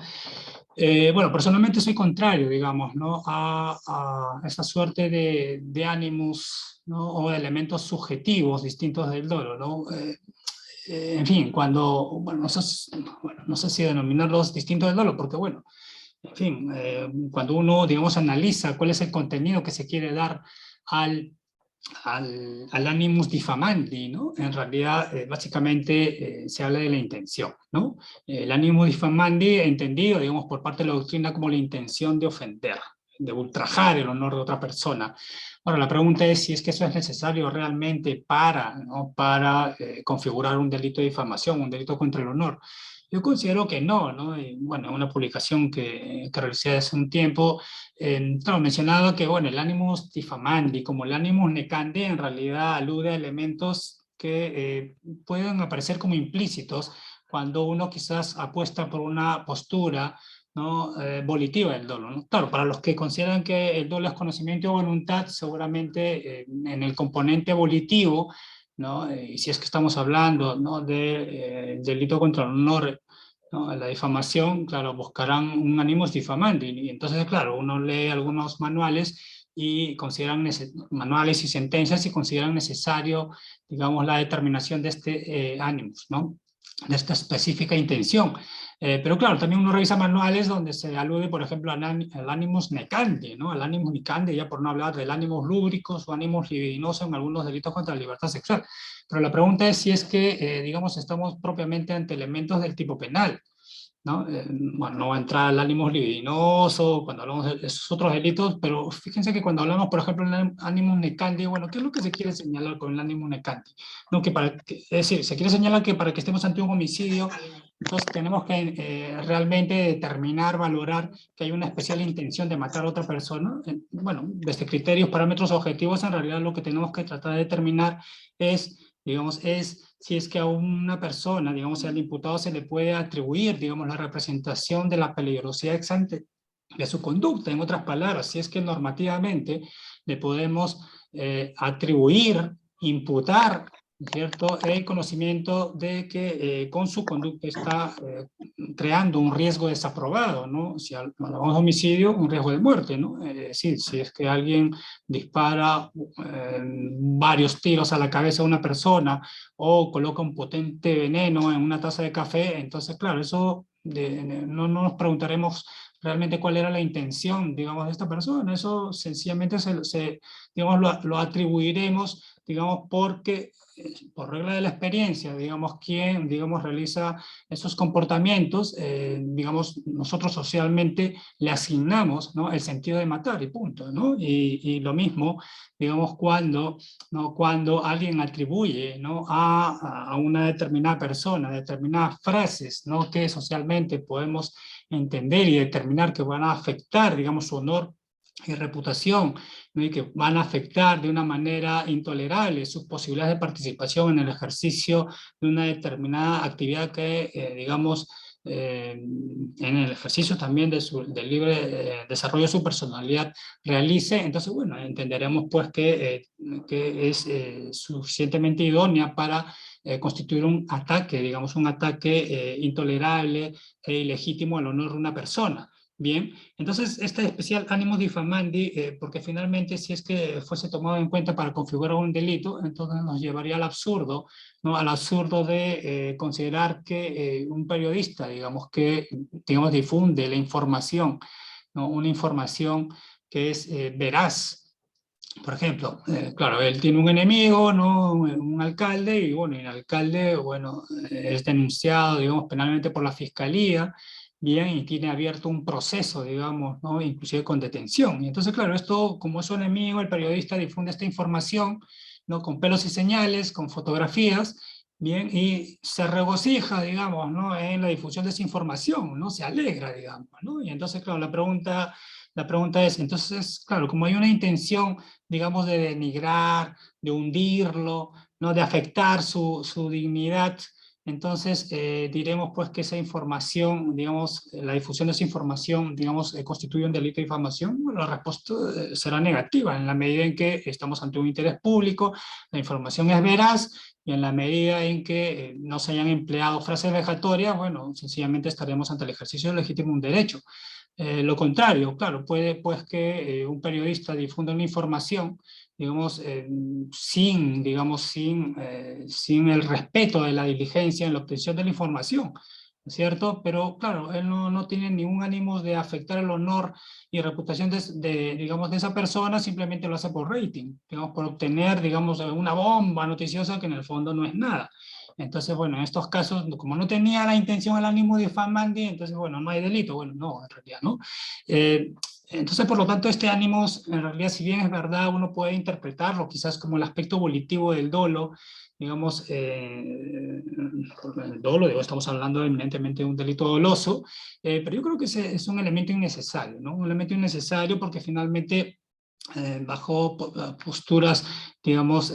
Bueno, personalmente soy contrario, digamos, ¿no? A esa suerte de ánimos, ¿no? O de elementos subjetivos distintos del dolo, ¿no? En fin, cuando, bueno, no sé si denominarlos distintos del dolo, porque bueno, en fin, cuando uno, digamos, analiza cuál es el contenido que se quiere dar al, al animus diffamandi, ¿no? En realidad, básicamente, se habla de la intención, ¿no? El animus diffamandi, entendido, digamos, por parte de la doctrina como la intención de ofender, de ultrajar el honor de otra persona. Ahora, la pregunta es si es que eso es necesario realmente para, ¿no? Para configurar un delito de difamación, un delito contra el honor. Yo considero que no, ¿no? Y, bueno, una publicación que realicé hace un tiempo, claro, mencionaba que, bueno, el animus diffamandi, como el animus necandi, en realidad alude a elementos que pueden aparecer como implícitos cuando uno quizás apuesta por una postura, ¿no? Volitiva del dolo, ¿no? Claro, para los que consideran que el dolo es conocimiento y voluntad, seguramente en el componente volitivo, ¿no? Y si es que estamos hablando, ¿no? De delito contra el honor, ¿no? La difamación, claro, buscarán un animus diffamandi. Y entonces, claro, uno lee algunos manuales y consideran manuales y sentencias y consideran necesario, digamos, la determinación de este animus, ¿no? De esta específica intención. Pero claro, también uno revisa manuales donde se alude, por ejemplo, al animus necandi, ¿no? Al animus necandi, ya por no hablar del animus lubricus o animus libidinoso en algunos delitos contra la libertad sexual. Pero la pregunta es si es que, digamos, estamos propiamente ante elementos del tipo penal, ¿no? Bueno, no va a entrar al ánimo libidinoso cuando hablamos de esos otros delitos, pero fíjense que cuando hablamos, por ejemplo, del ánimo necandi, bueno, ¿qué es lo que se quiere señalar con el ánimo necandi? No, es decir, se quiere señalar que para que estemos ante un homicidio, entonces tenemos que realmente determinar, valorar que hay una especial intención de matar a otra persona. Bueno, desde criterios, parámetros objetivos, en realidad lo que tenemos que tratar de determinar es, digamos, si es que a una persona, digamos, al imputado se le puede atribuir, digamos, la representación de la peligrosidad ex ante de su conducta. En otras palabras, si es que normativamente le podemos atribuir, imputar, ¿cierto?, el conocimiento de que con su conducta está creando un riesgo desaprobado, ¿no? Si hablamos de homicidio, un riesgo de muerte, ¿no? Es decir, si es que alguien dispara varios tiros a la cabeza de una persona o coloca un potente veneno en una taza de café, entonces, claro, eso no nos preguntaremos realmente cuál era la intención, digamos, de esta persona. Eso sencillamente digamos, lo atribuiremos, digamos, porque por regla de la experiencia, digamos, quien, digamos, realiza esos comportamientos, digamos, nosotros socialmente le asignamos, ¿no?, el sentido de matar y punto, ¿no? Y lo mismo, digamos, ¿no?, cuando alguien atribuye, ¿no?, a una determinada persona, determinadas frases, ¿no?, que socialmente podemos entender y determinar que van a afectar, digamos, su honor y reputación, ¿no?, y que van a afectar de una manera intolerable sus posibilidades de participación en el ejercicio de una determinada actividad que, digamos, en el ejercicio también del libre desarrollo de su personalidad realice. Entonces, bueno, entenderemos pues que es suficientemente idónea para constituir un ataque, digamos, un ataque intolerable e ilegítimo al honor de una persona. Bien, entonces este especial animus diffamandi, porque finalmente si es que fuese tomado en cuenta para configurar un delito, entonces nos llevaría al absurdo, ¿no? Al absurdo de considerar que un periodista, digamos, que digamos, difunde la información, ¿no?, una información que es veraz, por ejemplo, claro, él tiene un enemigo, ¿no? Un alcalde, y bueno, el alcalde, bueno, es denunciado, digamos, penalmente por la fiscalía, bien, y tiene abierto un proceso, digamos, ¿no? Inclusive con detención. Y entonces, claro, esto, como es su enemigo, el periodista difunde esta información, ¿no? Con pelos y señales, con fotografías, bien, y se regocija, digamos, ¿no? En la difusión de esa información, ¿no? Se alegra, digamos, ¿no? Y entonces, claro, la pregunta es, entonces, claro, como hay una intención, digamos, de denigrar, de hundirlo, ¿no? De afectar su dignidad, entonces diremos pues que esa información, digamos, la difusión de esa información, digamos, constituye un delito de difamación. Bueno, la respuesta será negativa en la medida en que estamos ante un interés público, la información es veraz, y en la medida en que no se hayan empleado frases vejatorias, bueno, sencillamente estaremos ante el ejercicio legítimo de un derecho. Lo contrario, claro, puede pues que un periodista difunda una información, digamos, sin el respeto de la diligencia en la obtención de la información, ¿cierto? Pero claro, él no tiene ningún ánimo de afectar el honor y reputación digamos, de esa persona, simplemente lo hace por rating, digamos, por obtener, digamos, una bomba noticiosa que en el fondo no es nada. Entonces, bueno, en estos casos, como no tenía la intención, el ánimo difamante, entonces, bueno, no hay delito. Bueno, no, en realidad, ¿no? Eh, entonces, por lo tanto, este ánimo, en realidad, si bien es verdad, uno puede interpretarlo quizás como el aspecto volitivo del dolo, digamos, el dolo, digo, estamos hablando eminentemente de un delito doloso, pero yo creo que es un elemento innecesario, ¿no? Un elemento innecesario porque finalmente bajo posturas, digamos,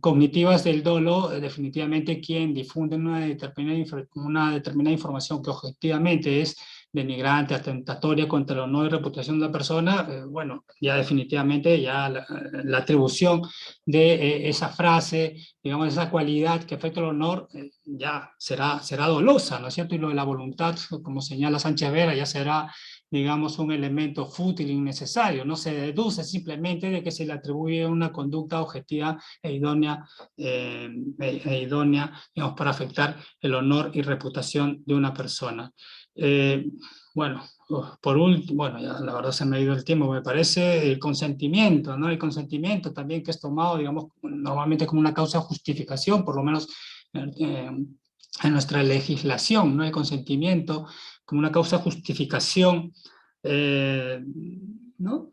cognitivas del dolo, definitivamente quien difunde una determinada información que objetivamente es denigrante, atentatoria contra el honor y reputación de la persona, bueno, ya definitivamente ya la atribución de esa frase, digamos, esa cualidad que afecta el honor, ya será dolosa, ¿no es cierto? Y lo de la voluntad, como señala Sánchez Vera, ya será, digamos, un elemento fútil, innecesario, no se deduce simplemente de que se le atribuye una conducta objetiva idónea, digamos, para afectar el honor y reputación de una persona. Bueno, por último, bueno, ya la verdad se me ha ido el tiempo, me parece el consentimiento, ¿no? El consentimiento también que es tomado, digamos, normalmente como una causa de justificación, por lo menos en nuestra legislación, ¿no? El consentimiento como una causa de justificación, ¿no?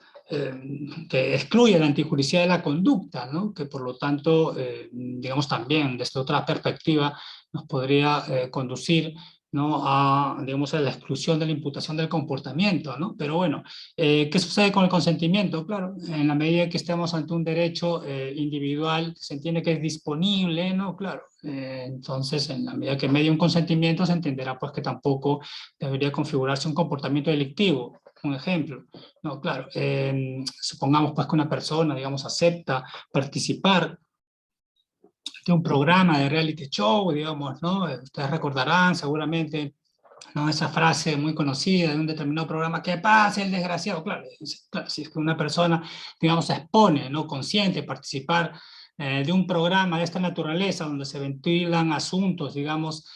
Que excluye la antijuricidad de la conducta, ¿no? Que por lo tanto, digamos también desde otra perspectiva, nos podría conducir, ¿no? Digamos, a la exclusión de la imputación del comportamiento, ¿no? Pero bueno, ¿qué sucede con el consentimiento? Claro, en la medida que estemos ante un derecho individual, se entiende que es disponible, ¿no? Claro, entonces en la medida que medie un consentimiento se entenderá pues que tampoco debería configurarse un comportamiento delictivo. Un ejemplo, no, claro, supongamos pues que una persona, digamos, acepta participar de un programa de reality show, digamos, ¿no? Ustedes recordarán seguramente, ¿no? Esa frase muy conocida de un determinado programa, que pase el desgraciado, claro, claro, si es que una persona, digamos, se expone, ¿no? Consciente, participar de un programa de esta naturaleza, donde se ventilan asuntos, digamos,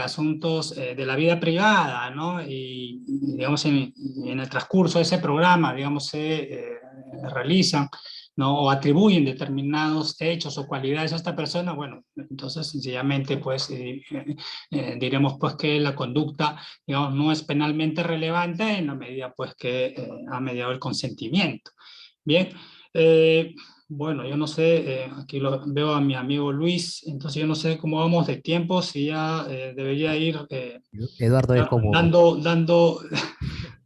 asuntos de la vida privada, ¿no? Digamos, en el transcurso de ese programa, digamos, se realizan, ¿no? O atribuyen determinados hechos o cualidades a esta persona, bueno, entonces sencillamente pues diremos pues que la conducta, digamos, no es penalmente relevante en la medida pues que ha mediado el consentimiento. Bien, bueno, yo no sé, aquí veo a mi amigo Luis, entonces yo no sé cómo vamos de tiempo, si ya debería ir Eduardo es como, dando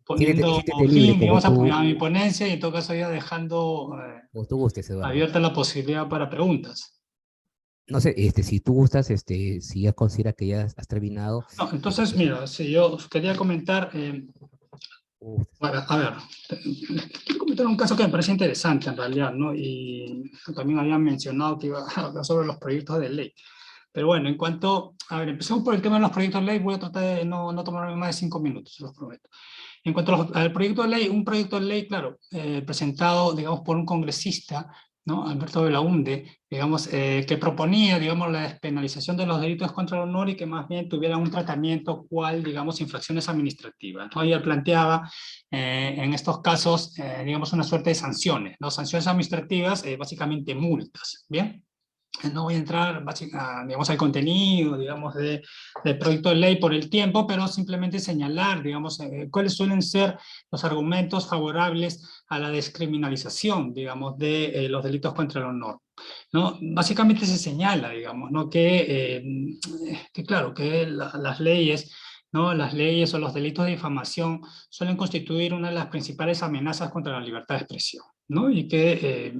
poniendo siéntete libre fin, digamos, a mi ponencia, y en todo caso ya dejando como tú gustes, Eduardo. abierta la posibilidad para preguntas. No sé, si tú gustas, si ya consideras que ya has terminado, No, entonces, mira, si yo quería comentar, bueno, a ver, quiero comentar un caso que me parece interesante en realidad, ¿no? Y también habían mencionado que iba a hablar sobre los proyectos de ley. Pero bueno, a ver, empecemos por el tema de los proyectos de ley, voy a tratar de no tomarme más de 5 minutos, se los prometo. En cuanto al proyecto de ley, un proyecto de ley, claro, presentado, digamos, por un congresista, ¿no? Alberto Belaúnde, digamos, que proponía, digamos, la despenalización de los delitos contra el honor y que más bien tuvieran un tratamiento cual, digamos, infracciones administrativas, ¿no? Y él planteaba en estos casos, digamos, una suerte de sanciones, ¿no? Sanciones administrativas, básicamente multas, ¿bien? No voy a entrar digamos, al contenido, digamos, del proyecto de ley por el tiempo, pero simplemente señalar, digamos, cuáles suelen ser los argumentos favorables a la descriminalización, digamos, de los delitos contra el honor, ¿no? Básicamente se señala, digamos, ¿no? Que claro, que las leyes, ¿no? Las leyes o los delitos de difamación suelen constituir una de las principales amenazas contra la libertad de expresión, ¿no? Y que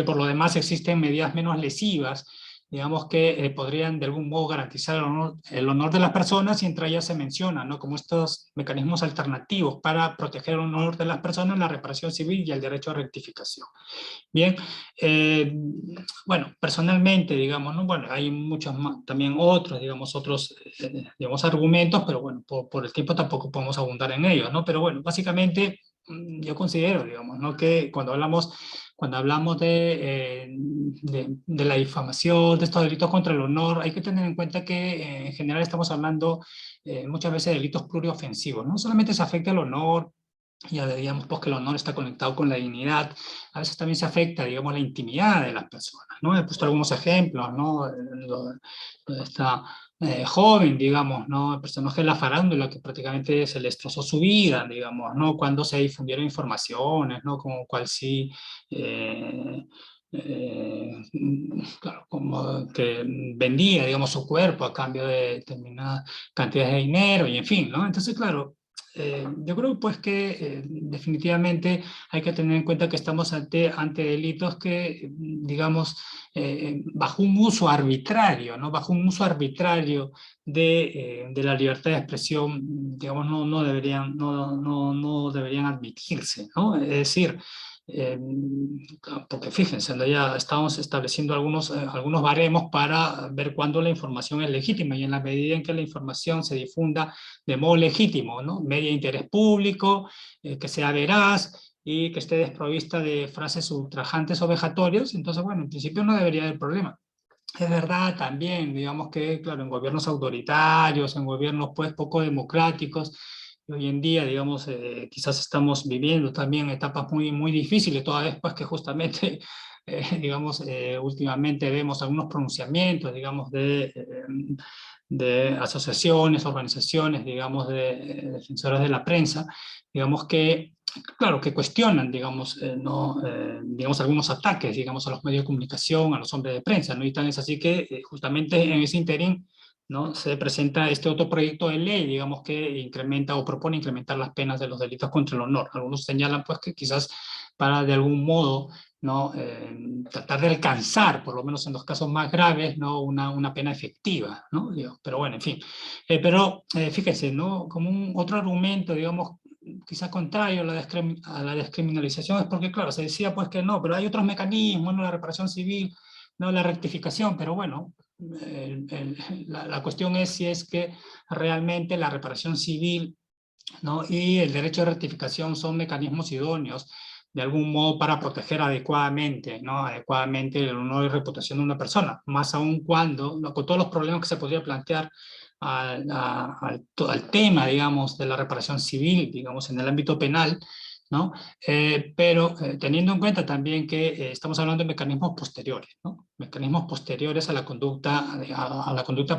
por lo demás existen medidas menos lesivas, digamos, que podrían de algún modo garantizar el honor de las personas, y entre ellas se menciona, ¿no? Como estos mecanismos alternativos para proteger el honor de las personas, la reparación civil y el derecho a rectificación. Bien, eh, bueno, personalmente, digamos, ¿no? Bueno, hay muchos más, también otros, digamos, argumentos, pero bueno, por el tiempo tampoco podemos abundar en ellos, ¿no? Pero bueno, básicamente yo considero, digamos, ¿no? Que cuando hablamos de la difamación, de estos delitos contra el honor, hay que tener en cuenta que en general estamos hablando muchas veces de delitos pluriofensivos, no solamente se afecta el honor, ya digamos, pues que el honor está conectado con la dignidad, a veces también se afecta, digamos, la intimidad de las personas, ¿no? He puesto algunos ejemplos, ¿no? Esta joven, digamos, ¿no? El personaje de la farándula que prácticamente se le destrozó su vida, digamos, ¿no? Cuando se difundieron informaciones, ¿no? Como cual sí, claro, como que vendía, digamos, su cuerpo a cambio de determinadas cantidades de dinero, y en fin, ¿no? Entonces, claro, yo creo pues que definitivamente hay que tener en cuenta que estamos ante delitos que, digamos, bajo un uso arbitrario, ¿no? Bajo un uso arbitrario de la libertad de expresión, digamos, no deberían admitirse, ¿no? Es decir, eh, porque fíjense, ¿no? Ya estamos estableciendo algunos baremos para ver cuándo la información es legítima, y en la medida en que la información se difunda de modo legítimo, ¿no? Media interés público, que sea veraz y que esté desprovista de frases ultrajantes o vejatorias, entonces, bueno, en principio no debería haber problema. Es verdad también, digamos que, claro, en gobiernos autoritarios, en gobiernos pues poco democráticos, y hoy en día, digamos, quizás estamos viviendo también etapas muy, muy difíciles, toda vez pues que justamente, digamos, últimamente vemos algunos pronunciamientos, digamos, de asociaciones, organizaciones, digamos, de defensores de la prensa, digamos que, claro, que cuestionan, digamos, digamos, algunos ataques, digamos, a los medios de comunicación, a los hombres de prensa, ¿no? Y tan es así que justamente en ese interín, ¿no? Se presenta este otro proyecto de ley, digamos, que incrementa o propone incrementar las penas de los delitos contra el honor. Algunos señalan, pues, que quizás para de algún modo, ¿no? Tratar de alcanzar, por lo menos en los casos más graves, ¿no? Una pena efectiva, ¿no? Pero bueno, en fin. Fíjense, ¿no? Como un otro argumento, digamos, quizás contrario a la descriminalización, es porque, claro, se decía pues que no, pero hay otros mecanismos, ¿no? La reparación civil, ¿no? La rectificación, pero bueno, la cuestión es si es que realmente la reparación civil, ¿no? Y el derecho de rectificación son mecanismos idóneos de algún modo para proteger adecuadamente, ¿no? Adecuadamente el honor y reputación de una persona, más aún cuando, ¿no? Con todos los problemas que se podría plantear al tema, digamos, de la reparación civil, digamos, en el ámbito penal, ¿no? Pero teniendo en cuenta también que estamos hablando de mecanismos posteriores, ¿no? Mecanismos posteriores a la conducta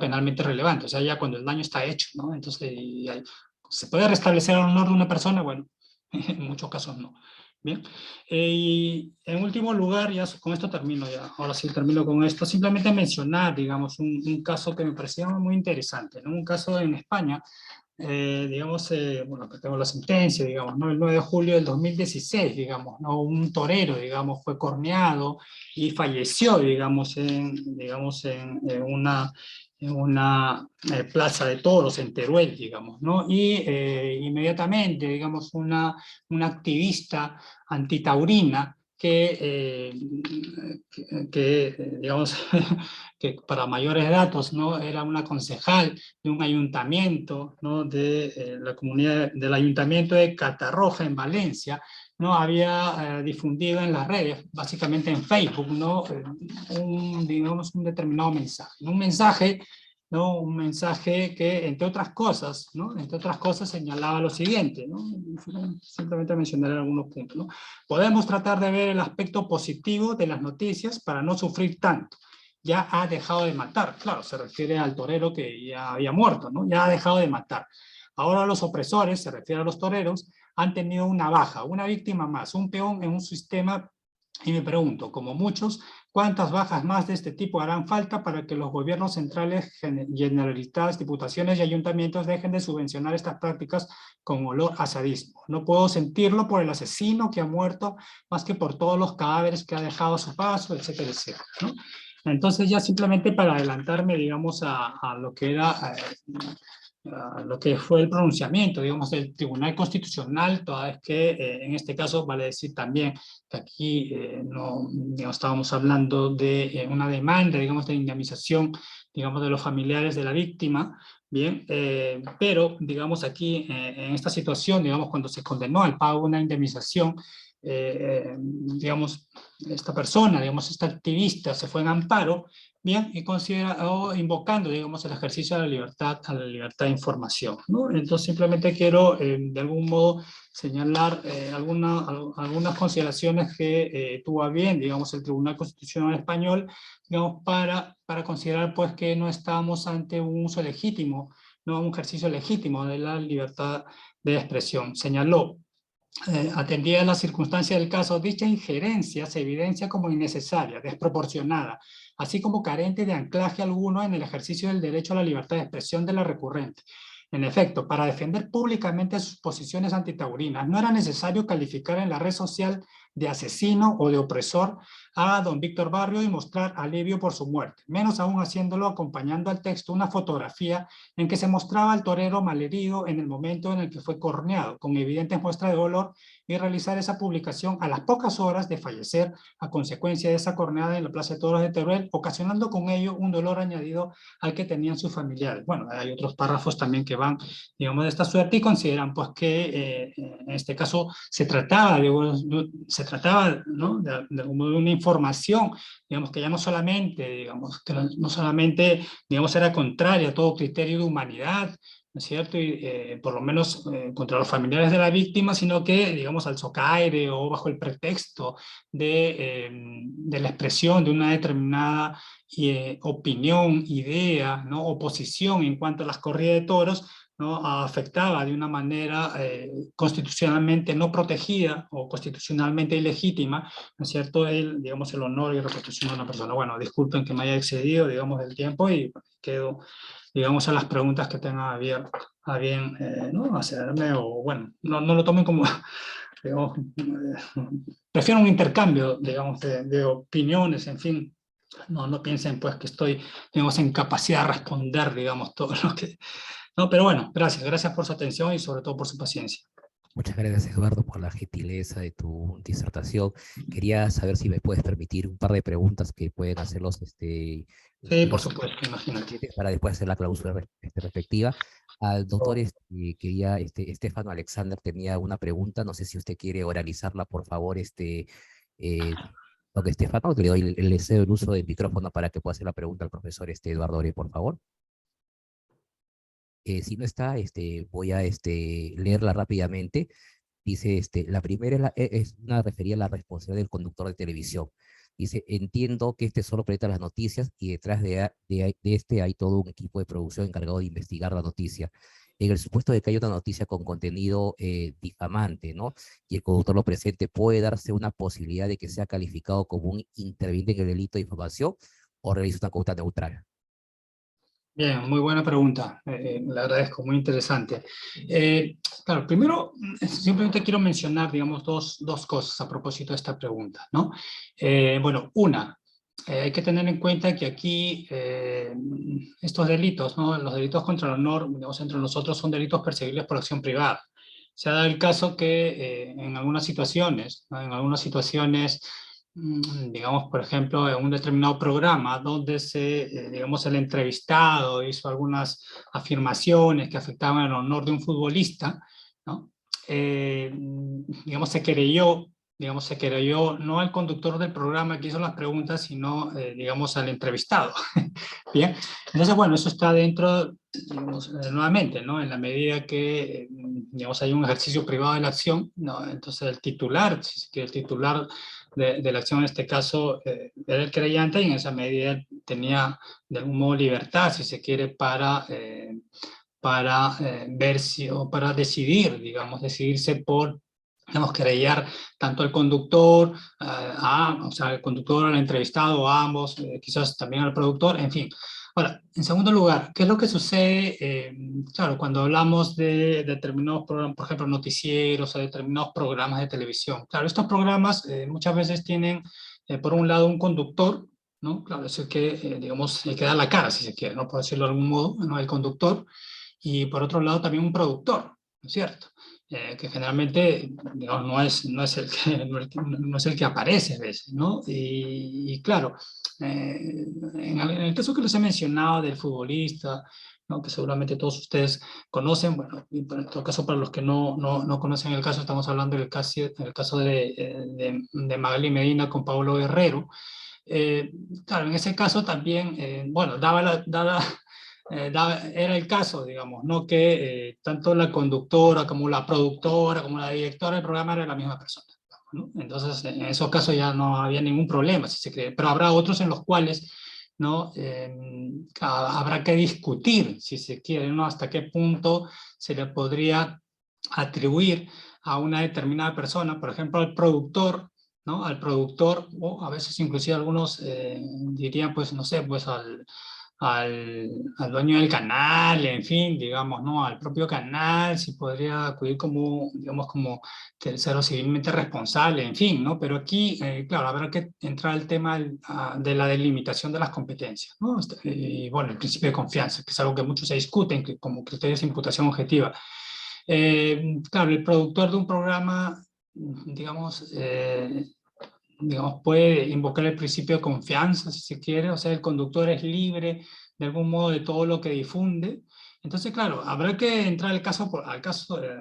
penalmente relevante, o sea, ya cuando el daño está hecho, ¿no? Entonces, ¿se puede restablecer el honor de una persona? Bueno, en muchos casos no. Bien, y en último lugar, ya con esto termino ya, ahora sí termino con esto, simplemente mencionar, digamos, un caso que me parecía muy interesante, ¿no? Un caso en España, digamos, bueno, que tengo la sentencia, digamos, ¿no? El 9 de julio del 2016, digamos, ¿no? Un torero, digamos, fue corneado y falleció, digamos, en una plaza de toros en Teruel, digamos, ¿no? Y inmediatamente, digamos, una activista antitaurina digamos, que para mayores datos, ¿no? Era una concejal de un ayuntamiento, ¿no? De la comunidad del ayuntamiento de Catarroja en Valencia, ¿no? Había difundido en las redes, básicamente en Facebook, ¿no? Digamos, un determinado mensaje. Un mensaje, ¿no? Un mensaje que, entre otras cosas, ¿no? Entre otras cosas señalaba lo siguiente, ¿no? Simplemente mencionaré algunos puntos, ¿no? Podemos tratar de ver el aspecto positivo de las noticias para no sufrir tanto. Ya ha dejado de matar. Claro, se refiere al torero que ya había muerto, ¿no? Ya ha dejado de matar. Ahora los opresores, se refiere a los toreros, han tenido una baja, una víctima más, un peón en un sistema, y me pregunto, como muchos, ¿cuántas bajas más de este tipo harán falta para que los gobiernos centrales, generalistas, diputaciones y ayuntamientos dejen de subvencionar estas prácticas con olor a sadismo? No puedo sentirlo por el asesino que ha muerto, más que por todos los cadáveres que ha dejado a su paso, etcétera, etcétera, ¿no? Entonces ya simplemente para adelantarme, digamos, a lo que era... lo que fue el pronunciamiento, digamos, del Tribunal Constitucional, toda vez que en este caso vale decir también que aquí no digamos, estábamos hablando de una demanda, digamos, de indemnización, digamos, de los familiares de la víctima, bien, pero, digamos, aquí en esta situación, digamos, cuando se condenó al pago de una indemnización, digamos, esta persona, digamos, esta activista se fue en amparo, bien, y o invocando, digamos, el ejercicio de la libertad, a la libertad de información, ¿no? Entonces simplemente quiero, de algún modo, señalar algunas consideraciones que tuvo a bien, digamos, el Tribunal Constitucional Español, digamos, para considerar, pues, que no estamos ante un uso legítimo, no un ejercicio legítimo de la libertad de expresión. Señaló, atendida a las circunstancias del caso, dicha injerencia se evidencia como innecesaria, desproporcionada, así como carente de anclaje alguno en el ejercicio del derecho a la libertad de expresión de la recurrente. En efecto, para defender públicamente sus posiciones antitaurinas, no era necesario calificar en la red social de asesino o de opresor a don Víctor Barrio y mostrar alivio por su muerte, menos aún haciéndolo acompañando al texto una fotografía en que se mostraba al torero malherido en el momento en el que fue corneado, con evidentes muestras de dolor, y realizar esa publicación a las pocas horas de fallecer a consecuencia de esa corneada en la Plaza de Toros de Teruel, ocasionando con ello un dolor añadido al que tenían sus familiares. Bueno, hay otros párrafos también que van, digamos, de esta suerte y consideran pues que en este caso se trataba, ¿no? de una información, digamos, que ya no solamente, digamos, que no solamente, digamos, era contraria a todo criterio de humanidad, ¿no es cierto? Y por lo menos contra los familiares de la víctima, sino que, digamos, al socaire o bajo el pretexto de la expresión de una determinada opinión, idea, ¿no? O posición en cuanto a las corridas de toros, ¿no? Afectaba de una manera constitucionalmente no protegida o constitucionalmente ilegítima, ¿no es cierto?, digamos, el honor y reputación de una persona. Bueno, disculpen que me haya excedido, digamos, del tiempo y quedo, digamos, a las preguntas que tengan a bien ¿no? hacerme, o bueno, no lo tomen como, digamos, prefiero un intercambio, digamos, de opiniones, en fin. No piensen pues que estoy, digamos, en capacidad de responder, digamos, todo lo que... No, pero bueno, gracias por su atención y sobre todo por su paciencia. Muchas gracias, Eduardo, por la gentileza de tu disertación. Quería saber si me puedes permitir un par de preguntas que pueden hacer Sí, por los supuesto, imagínate. para después hacer la clausura respectiva. Al doctor Estefano Alexander tenía una pregunta, no sé si usted quiere oralizarla, por favor, doctor Estefano, le cedo el uso del micrófono para que pueda hacer la pregunta al profesor Eduardo Ore, por favor. Si no está, voy a leerla rápidamente. Dice, la primera es una referida a la responsabilidad del conductor de televisión. Dice, entiendo que solo proyecta las noticias y detrás de este hay todo un equipo de producción encargado de investigar la noticia. En el supuesto de que haya una noticia con contenido difamante, ¿no? Y el conductor lo presente, ¿puede darse una posibilidad de que sea calificado como un interviniente en el delito de difamación o realiza una conducta neutral? Bien, muy buena pregunta, le agradezco, muy interesante. Claro, primero, simplemente quiero mencionar, digamos, dos cosas a propósito de esta pregunta, ¿no? Bueno, hay que tener en cuenta que aquí estos delitos, ¿no? Los delitos contra el honor, digamos, entre nosotros son delitos perseguibles por acción privada. Se ha dado el caso que en algunas situaciones, ¿no? En algunas situaciones, digamos, por ejemplo, en un determinado programa donde digamos, el entrevistado hizo algunas afirmaciones que afectaban el honor de un futbolista, ¿no? digamos, se querelló no al conductor del programa que hizo las preguntas, sino, digamos, al entrevistado. Bien, entonces, bueno, eso está dentro, digamos, nuevamente, ¿no? En la medida que, digamos, hay un ejercicio privado de la acción, ¿no? Entonces el titular, si se quiere, el titular de la acción en este caso era el creyente, y en esa medida tenía de algún modo libertad, si se quiere, para ver si, o para decidir, digamos, decidirse por, digamos, querellar tanto al conductor, o sea, al conductor, al entrevistado, a ambos, quizás también al productor, en fin. Ahora, en segundo lugar, ¿qué es lo que sucede? Claro, cuando hablamos de determinados programas, por ejemplo, noticieros o determinados programas de televisión. Claro, estos programas muchas veces tienen, por un lado, un conductor, ¿no? Claro, es el que, digamos, el que da la cara, si se quiere, ¿no? Por decirlo de algún modo, ¿no? El conductor. Y por otro lado también un productor, ¿no es cierto? Que generalmente, digamos, no es el que, no es el que aparece a veces, ¿no? Y claro, en el caso que les he mencionado del futbolista, ¿no? Que seguramente todos ustedes conocen, bueno, y en todo caso para los que no conocen el caso, estamos hablando del caso de Magali Medina con Pablo Guerrero. Claro, en ese caso también, bueno, era el caso, digamos, ¿no? Que tanto la conductora como la productora como la directora del programa era la misma persona, ¿no? Entonces, en esos casos ya no había ningún problema, si se cree. Pero habrá otros en los cuales, ¿no? Habrá que discutir, si se quiere, ¿no? Hasta qué punto se le podría atribuir a una determinada persona, por ejemplo, al productor, ¿no? Al productor, o a veces inclusive algunos dirían, pues, no sé, pues al dueño del canal, en fin, digamos, ¿no? Al propio canal, si podría acudir como, digamos, como tercero civilmente responsable, en fin, ¿no? Pero aquí, claro, habrá que entrar al tema de la delimitación de las competencias, ¿no? Y bueno, el principio de confianza, que es algo que muchos se discuten como criterios de imputación objetiva. Claro, el productor de un programa, digamos, digamos, puede invocar el principio de confianza, si se quiere, o sea, el conductor es libre de algún modo de todo lo que difunde. Entonces, claro, habrá que entrar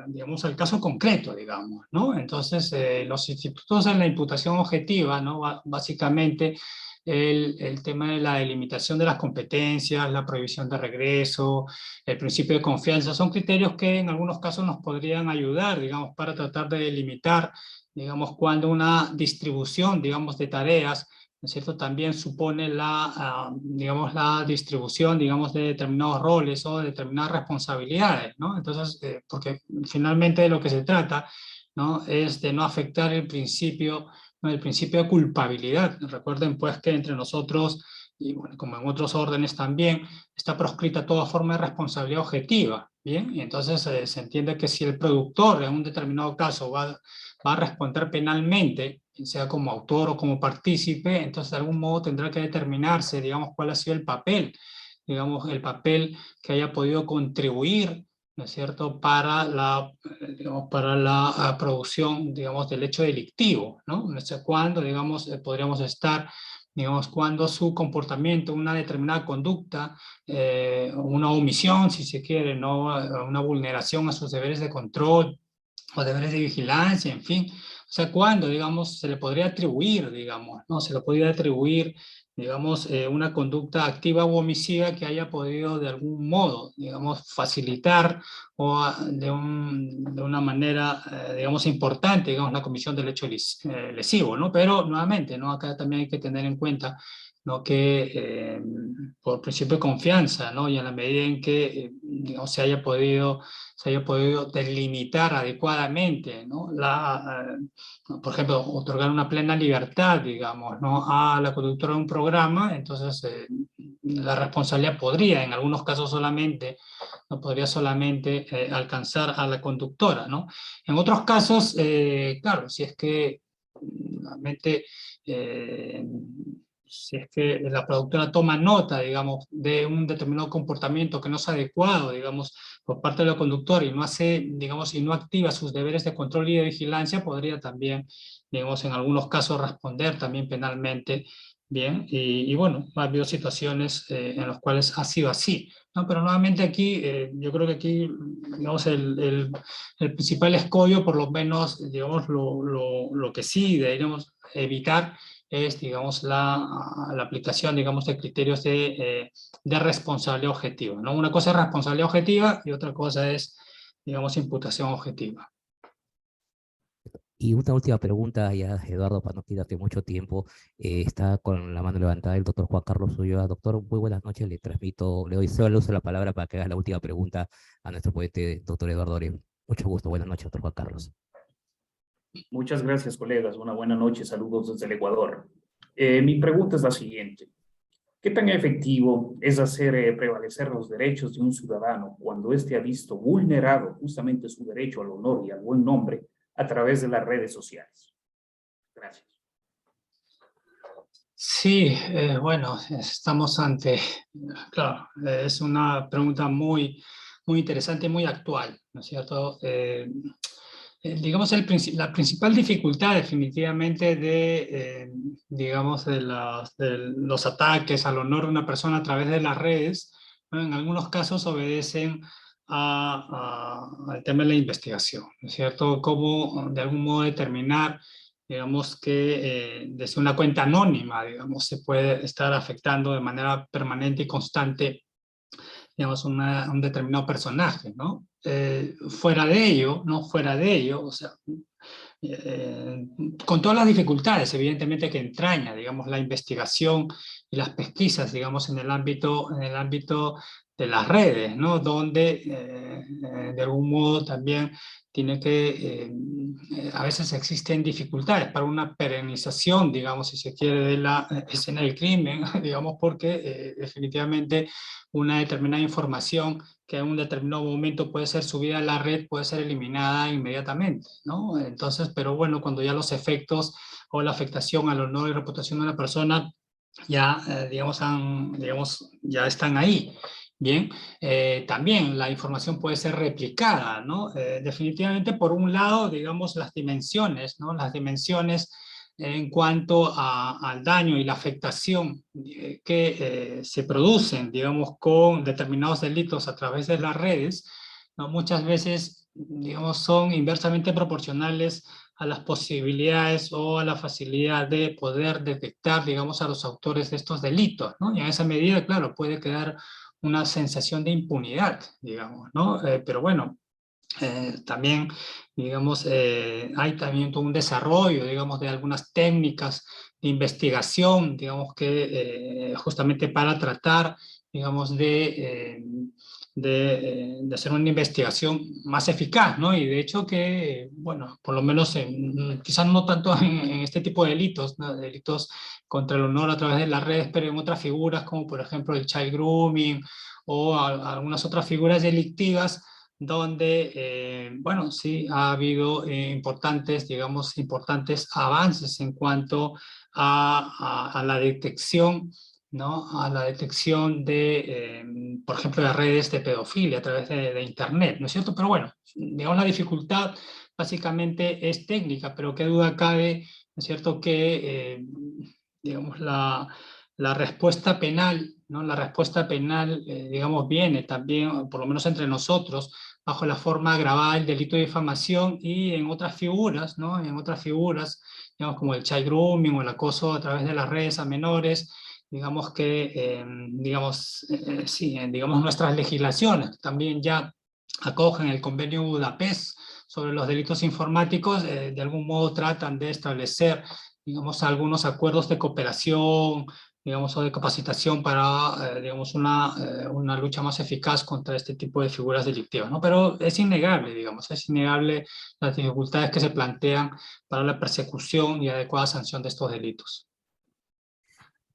digamos, al caso concreto, digamos, ¿no? Entonces, los institutos en la imputación objetiva, ¿no? Básicamente, el tema de la delimitación de las competencias, la prohibición de regreso, el principio de confianza, son criterios que en algunos casos nos podrían ayudar, digamos, para tratar de delimitar, digamos, cuando una distribución, digamos, de tareas, ¿no es cierto?, también supone digamos, la distribución, digamos, de determinados roles o de determinadas responsabilidades, ¿no? Entonces, porque finalmente de lo que se trata, ¿no?, es de no afectar el principio, ¿no?, el principio de culpabilidad. Recuerden, pues, que entre nosotros, y bueno, como en otros órdenes también, está proscrita toda forma de responsabilidad objetiva, ¿bien? Y entonces se entiende que si el productor en un determinado caso va a responder penalmente, sea como autor o como partícipe, entonces de algún modo tendrá que determinarse, digamos, cuál ha sido el papel, digamos, el papel que haya podido contribuir, ¿no es cierto?, digamos, para la producción, digamos, del hecho delictivo, ¿no? No sé cuándo, digamos, podríamos estar, digamos, cuando su comportamiento, una determinada conducta, una omisión, si se quiere, ¿no?, una vulneración a sus deberes de control, o deberes de vigilancia, en fin. O sea, cuando, digamos, se le podría atribuir, digamos, ¿no? Se le podría atribuir, digamos, una conducta activa u omisiva que haya podido de algún modo, digamos, facilitar o de una manera, digamos, importante, digamos, la comisión del hecho lesivo, ¿no? Pero, nuevamente, ¿no? Acá también hay que tener en cuenta, ¿no?, que por principio de confianza, ¿no?, y en la medida en que, digamos, se haya podido delimitar adecuadamente, ¿no?, por ejemplo, otorgar una plena libertad, digamos, ¿no?, a la conductora de un programa, entonces la responsabilidad podría, en algunos casos solamente, no podría solamente alcanzar a la conductora, ¿no? En otros casos, claro, si es que realmente si es que la productora toma nota, digamos, de un determinado comportamiento que no es adecuado, digamos, por parte del conductor, y no hace, digamos, y no activa sus deberes de control y de vigilancia, podría también, digamos, en algunos casos responder también penalmente, Bien, y bueno, ha habido situaciones en las cuales ha sido así, ¿no? Pero nuevamente aquí, yo creo que aquí, digamos, el principal escollo, por lo menos, digamos, lo que sí deberíamos evitar es, digamos, la aplicación, digamos, de criterios de responsabilidad objetiva, ¿no? Una cosa es responsabilidad objetiva y otra cosa es, digamos, imputación objetiva. Y una última pregunta, ya Eduardo, para no quitarte mucho tiempo. Está con la mano levantada el doctor Juan Carlos Ulloa. Doctor, muy buenas noches, le transmito, le doy solo el uso de la palabra para que haga la última pregunta a nuestro poeta, doctor Eduardo Oreo. Mucho gusto, buenas noches, doctor Juan Carlos. Muchas gracias, colegas. Una buena noche. Saludos desde el Ecuador. Mi pregunta es la siguiente. ¿Qué tan efectivo es hacer prevalecer los derechos de un ciudadano cuando éste ha visto vulnerado justamente su derecho al honor y al buen nombre a través de las redes sociales? Gracias. Sí, bueno, estamos ante, claro, es una pregunta muy interesante y muy actual, ¿no es cierto? Digamos, la principal dificultad definitivamente digamos, de los ataques al honor de una persona a través de las redes, ¿no? En algunos casos obedecen al tema de la investigación, ¿no es cierto? Cómo de algún modo determinar, digamos, que desde una cuenta anónima, digamos, se puede estar afectando de manera permanente y constante, digamos, un determinado personaje, ¿no? Fuera de ello, ¿no? Fuera de ello, o sea, eh, con todas las dificultades, evidentemente, que entraña, digamos, la investigación y las pesquisas, digamos, en el ámbito de las redes, ¿no? Donde, de algún modo, también tiene a veces existen dificultades para una perenización, digamos, si se quiere, de la escena del crimen, digamos, porque definitivamente una determinada información que en un determinado momento puede ser subida a la red, puede ser eliminada inmediatamente, ¿no? Entonces, pero bueno, cuando ya los efectos o la afectación al honor y reputación de una persona ya, digamos, ya están ahí. Bien, también la información puede ser replicada, ¿no? Definitivamente, por un lado, digamos, las dimensiones, ¿no? Las dimensiones en cuanto al daño y la afectación que se producen, digamos, con determinados delitos a través de las redes, ¿no? Muchas veces, digamos, son inversamente proporcionales a las posibilidades o a la facilidad de poder detectar, digamos, a los autores de estos delitos, ¿no? Y en esa medida, claro, puede quedar una sensación de impunidad, digamos, ¿no? Pero bueno, también, digamos, hay también todo un desarrollo, digamos, de algunas técnicas de investigación, digamos, que justamente para tratar, digamos, de hacer una investigación más eficaz, ¿no? Y de hecho que, bueno, por lo menos quizás no tanto en este tipo de delitos, ¿no? Delitos contra el honor a través de las redes, pero en otras figuras como por ejemplo el child grooming o algunas otras figuras delictivas donde, bueno, sí ha habido importantes, digamos, importantes avances en cuanto a la detección, ¿no? A la detección por ejemplo, de redes de pedofilia a través de Internet, ¿no es cierto? Pero bueno, digamos, la dificultad básicamente es técnica, pero qué duda cabe, ¿no es cierto?, que, digamos, la respuesta penal, ¿no? La respuesta penal, digamos, viene también, por lo menos entre nosotros, bajo la forma agravada del delito de difamación y en otras figuras, ¿no? En otras figuras, digamos, como el child grooming o el acoso a través de las redes a menores, digamos que, sí, digamos, nuestras legislaciones también ya acogen el convenio Budapest sobre los delitos informáticos, de algún modo tratan de establecer, digamos, algunos acuerdos de cooperación, digamos, o de capacitación para, digamos, una lucha más eficaz contra este tipo de figuras delictivas, ¿no? Pero es innegable, digamos, es innegable las dificultades que se plantean para la persecución y adecuada sanción de estos delitos.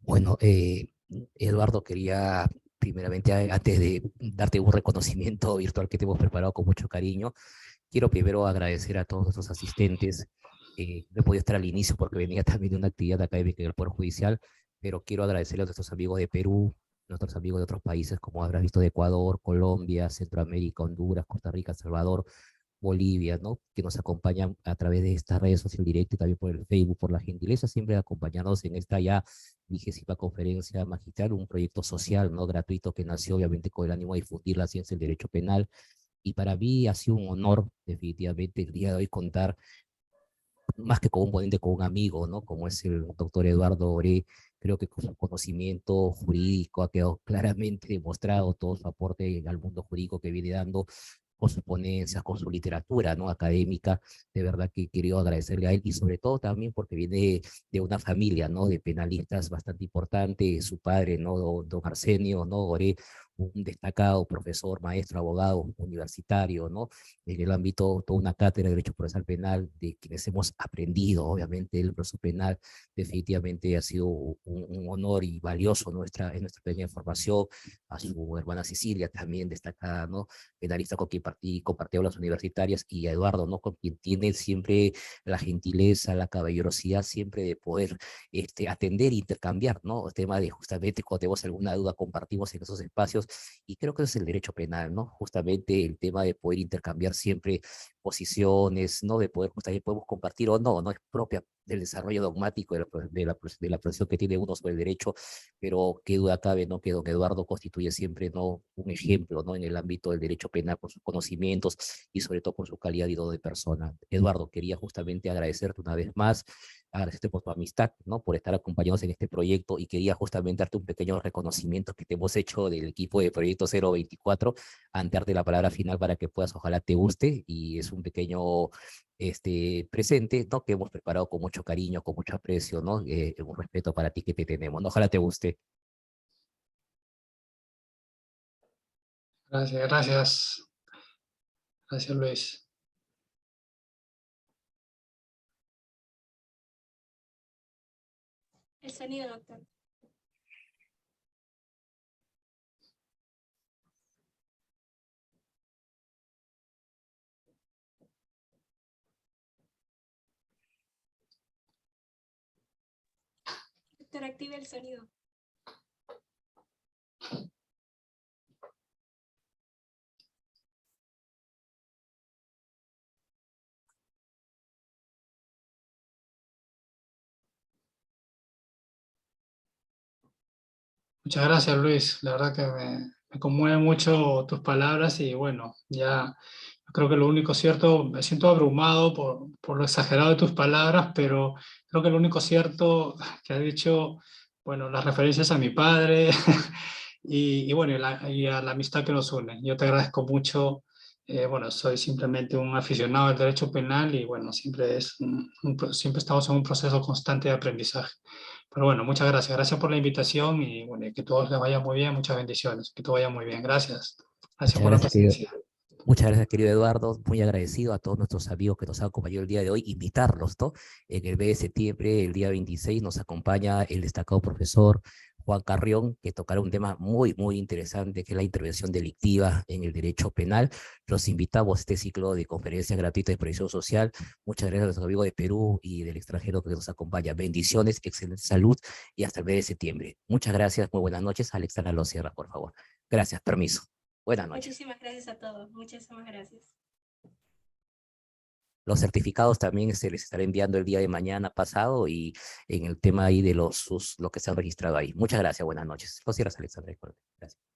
Bueno, Eduardo, quería primeramente, antes de darte un reconocimiento virtual que te hemos preparado con mucho cariño, quiero primero agradecer a todos nuestros asistentes. No he podido estar al inicio porque venía también de una actividad académica en el Poder Judicial, pero quiero agradecerle a nuestros amigos de Perú, nuestros amigos de otros países, como habrás visto, de Ecuador, Colombia, Centroamérica, Honduras, Costa Rica, Salvador, Bolivia, ¿no? Que nos acompañan a través de estas redes sociales directas y también por el Facebook, por la gentileza siempre de acompañarnos en esta ya 20ª conferencia magistral, un proyecto social, ¿no? Gratuito que nació obviamente con el ánimo de difundir la ciencia del derecho penal. Y para mí ha sido un honor, definitivamente, el día de hoy contar más que con un ponente, con un amigo, ¿no? Como es el doctor Eduardo Oré. Creo que con su conocimiento jurídico ha quedado claramente demostrado todo su aporte al mundo jurídico que viene dando con sus ponencias, con su literatura, ¿no? Académica. De verdad que quiero agradecerle a él y sobre todo también porque viene de una familia, ¿no? De penalistas bastante importante, su padre, ¿no? Don Arsenio, ¿no? Oré, un destacado profesor, maestro, abogado, universitario, ¿no? En el ámbito, toda una cátedra de Derecho Procesal Penal, de quienes hemos aprendido, obviamente, el proceso penal. Definitivamente ha sido un honor y valioso en nuestra pequeña formación. A su hermana Cecilia, también destacada, ¿no? Penalista con quien compartí aulas universitarias, y a Eduardo, ¿no? Con quien tiene siempre la gentileza, la caballerosidad siempre de poder atender e intercambiar, ¿no? El tema de justamente cuando tenemos alguna duda compartimos en esos espacios, y creo que eso es el derecho penal, ¿no? Justamente el tema de poder intercambiar siempre posiciones, ¿no? De poder, justamente podemos compartir o no, no es propia del desarrollo dogmático de la profesión que tiene uno sobre el derecho, pero qué duda cabe, ¿no? Que don Eduardo constituye siempre, ¿no? Un ejemplo, ¿no? En el ámbito del derecho penal por sus conocimientos y sobre todo por su calidad y todo de persona. Eduardo, quería justamente agradecerte una vez más, agradecerte por tu amistad, ¿no? Por estar acompañados en este proyecto, y quería justamente darte un pequeño reconocimiento que te hemos hecho del equipo de Proyecto 024, ante darte la palabra final para que puedas, ojalá te guste, y es un pequeño presente, ¿no? Que hemos preparado con mucho cariño, con mucho aprecio, ¿no? Un respeto para ti que te tenemos, ¿no? Ojalá te guste. Gracias, gracias. Gracias, Luis. El sonido, doctor. Doctor, active el sonido. Muchas gracias, Luis. La verdad que me conmueve mucho tus palabras y bueno, ya creo que lo único cierto, me siento abrumado por lo exagerado de tus palabras, pero creo que lo único cierto que has dicho, bueno, las referencias a mi padre y bueno, y a la amistad que nos une. Yo te agradezco mucho. Bueno, soy simplemente un aficionado al derecho penal y bueno, siempre estamos en un proceso constante de aprendizaje. Pero bueno, muchas gracias. Gracias por la invitación y bueno, que todo les vaya muy bien. Muchas bendiciones. Que todo vaya muy bien. Gracias. Gracias Muchas por la gracias, querido. presencia. Muchas gracias, querido Eduardo. Muy agradecido a todos nuestros amigos que nos han acompañado el día de hoy. Invitarlos, ¿no? En el mes de septiembre, el día 26, nos acompaña el destacado profesor Juan Carrión, que tocará un tema muy, muy interesante, que es la intervención delictiva en el derecho penal. Los invitamos a este ciclo de conferencias gratuitas de previsión social. Muchas gracias a nuestros amigos de Perú y del extranjero que nos acompaña. Bendiciones, excelente salud y hasta el mes de septiembre. Muchas gracias, muy buenas noches. Alexandra lo cierra, por favor. Gracias, permiso. Buenas noches. Muchísimas gracias a todos. Muchísimas gracias. Los certificados también se les estará enviando el día de mañana pasado, y en el tema ahí de lo que se han registrado ahí. Muchas gracias, buenas noches. Lo cierras, Alexandra. Gracias.